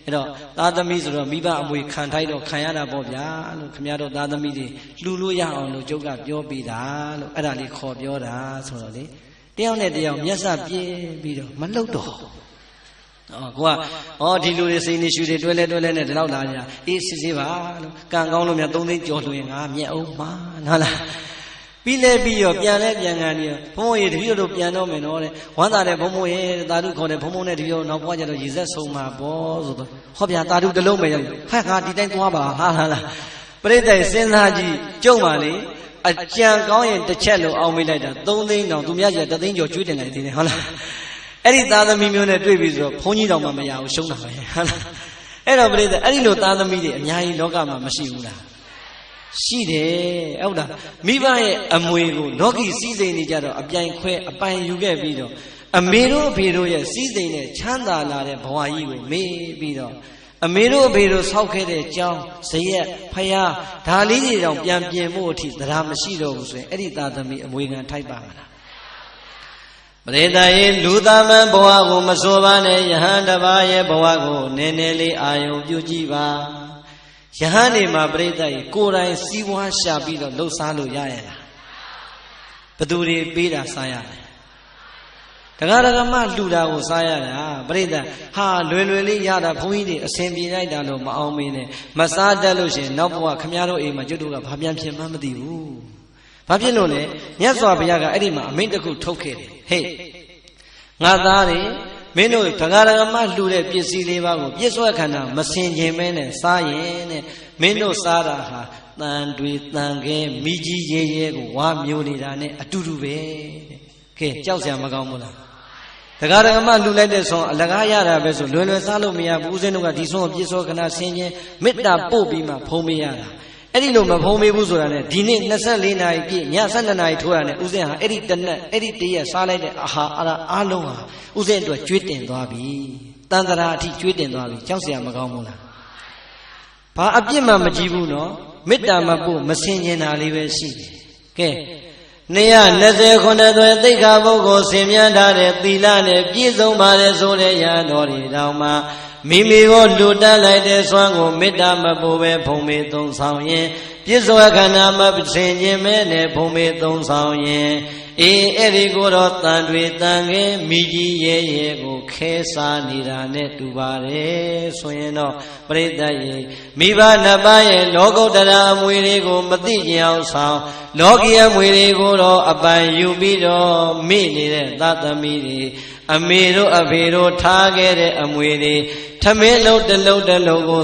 အဲ့တော့သားသမီးဆိုတော့မိဘအမွေခံထိုက်တော့ခံရတာပေါ့ဗျာလို့ခမရတို့သားသမီးတွေလှူလို့ရအောင်လို့ကျုပ်ကပြောပေးတာလို့အဲ့ဒါလေးခေါ်ပြောတာဆိုတော့လေတယောက်နဲ့တယောက်မျက်စပြင်းပြီးတော့မလှုပ်တော့ကိုကဒီလူတွေစိန်နေရှူတွေတွဲလဲနဲ့ဒီလောက်လာကြအေးစစ်ပါလို့ကံကောင်းလို့များ3 သိန်းကျော်လို့ရင်ငါမျက်အောင်မှာဟုတ်လား ပြီးလဲပြီးရောပြန်လဲပြန်ကန်နေရောဘုံရေတပည့်တို့ပြန်တော့မယ်နော်တဲ့ဝမ်းသာတဲ့ဘုံရေသာဓုခေါ်တဲ့ဘုံနဲ့တပည့်တို့နောက်ဘွားကျတော့ရေဆက်ဆုံးမှာပေါ့ဆိုတော့ဟောဗျာသာဓုတစ်လုံးပဲရောက်ဟဲ့ငါဒီတိုင်းသွားပါဟာလားပြိတ္တိစဉ်းစားကြည့်ကြုံပါလေအကြံကောင်းရင်တစ်ချက်လို့အောင်မေးလိုက်တာ3 သိန်းတောင်သူများကြီး3 သိန်းကျော်ကျွေးတင်လိုက်သေးတယ်ဟုတ်လားအဲ့ဒီသားသမီးမျိုးနဲ့တွေ့ပြီဆိုတော့ဘုန်းကြီးတောင်မှမရဘူးရှုံးတာပဲဟုတ်လားအဲ့တော့ပြိတ္တိအဲ့ဒီလိုသားသမီးတွေအများကြီးလောကမှာမရှိဘူးလားရှိတယ်ဟုတ်လားမိဘရဲ့အမွေကိုလောကီစည်းစိမ်နေကြတော့အပြိုင်ခွဲအပိုင်ယူခဲ့ပြီးတော့အမေတို့အဖေတို့ရဲ့စည်းစိမ်နဲ့ချမ်းသာလာတဲ့ဘဝကြီးကိုမေ့ပြီးတော့အမေတို့အဖေတို့ဆောက်ခဲ့တဲ့ကြောင်းဇရက်ဖယားဒါလေးတွေတောင်ပြန်ပြင်ဖို့အထိတရားမရှိတော့ဘူးဆိုရင်အဲ့ဒီသားသမီးအမွေခံထိုက်ပါမလားပရိသတ်ရေလူသားမန်ဘဝကိုမဆိုပါနဲ့ယဟန်တစ်ပါးရဲ့ဘဝကိုနည်းနည်းလေးအာယုံပြုကြည့်ပါယဟန်နေမှာပရိသတ်ရေကိုယ်တိုင်စီးပွားရှာပြီးတော့လှုပ်ရှားလို့ရရလားဘသူတွေပေးတာစားရတယ်တရားဓမ္မလှူတာကိုစားရတာပရိသတ်ဟာလွယ်လွယ်လေးရတာဘုန်းကြီးတွေအစဉ်ပြေလိုက်တာလို့မအောင်မင်းနဲ့မစားတတ်လို့ရှင်နောက်ဘဝခမည်းတော်အိမ်မှာကျွတ်တို့ကဘာပြန်ဖြစ်မှမသိဘူးဘာဖြစ်လို့လဲမြတ်စွာဘုရားကအဲ့ဒီမှာအမိန့်တစ်ခုထုတ်ခဲ့တယ်ဟေ့ငါသားတွေမင်းတို့တရားဓမ္မလှူတဲ့ပစ္စည်းလေးပါးကိုပြည့်စွက်ခန္ဓာမစင်ခြင်းမဲနဲ့စားရင်တဲ့မင်းတို့စားတာဟာတန်တွေတန်ခဲမိကြီးရဲရဲကိုဝါမျိုးနေတာနဲ့အတူတူပဲတဲ့ကဲကြောက်စရာမကောင်းဘူးလားတရားဓမ္မလှူလိုက်တဲ့ဆွမ်းအလကားရတာပဲဆိုလွယ်လွယ်စားလို့မရဘူးဦးဇင်းတို့ကဒီဆွမ်းကိုပြည့်စွက်ခန္ဓာဆင်ခြင်းမေတ္တာပို့ပြီးမှဖုံးပေးရတာအဲ့ဒီလိုမဖုံးပေးဘူးဆိုတာနဲ့ဒီနေ့24နာရီပြည့်ည12နာရီထိုးရတဲ့ဦးဇင်းဟာအဲ့ဒီတနက်အဲ့ဒီတရက်စားလိုက်တဲ့အာဟာအားလုံးဟာဦးဇင်းအတွက်ကျွေးတင်သွားပြီတန်တရာအထိကျွေးတင်သွားပြီကြောက်စရာမကောင်းဘူးလားဘာအပြစ်မှမကြည့်ဘူးနော်မေတ္တာမပို့မစင်ကျင်တာလေးပဲရှိတယ်ကဲ229သွဲသိက္ခာပုဂ္ဂိုလ်ဆင်မြန်းထားတဲ့သီလနဲ့ပြည့်စုံပါတယ်ဆိုတဲ့ရဟန်းတော်တွေတောင်မှမိမိကိုလူတက်လိုက်တဲ့စွမ်းကိုမေတ္တာမပို့ပဲဖုံးမေသုံးဆောင်ရင်ပြစ္ဆောခန္ဓာမဆင်ခြင်းမဲနဲ့ဖုံးမေသုံးဆောင်ရင်အေးအဲ့ဒီကိုတော့တန်တွေတန်ခဲမိကြီးရဲရဲကိုခဲစားနေတာနဲ့တူပါတယ်ဆိုရင်တော့ပရိသတ်ရေမိဘနှစ်ပါးရဲ့လောကုတ္တရာအမွေတွေကိုမသိကြအောင်ဆောင်လောကီအမွေတွေကိုတော့အပိုင်ယူပြီးတော့မိနေတဲ့သတ္တမီတွေအမေတို့အဖေတို့ထားခဲ့တဲ့အမွေတွေထမင်းလုံးတစ်လုံးတစ်လုံးကို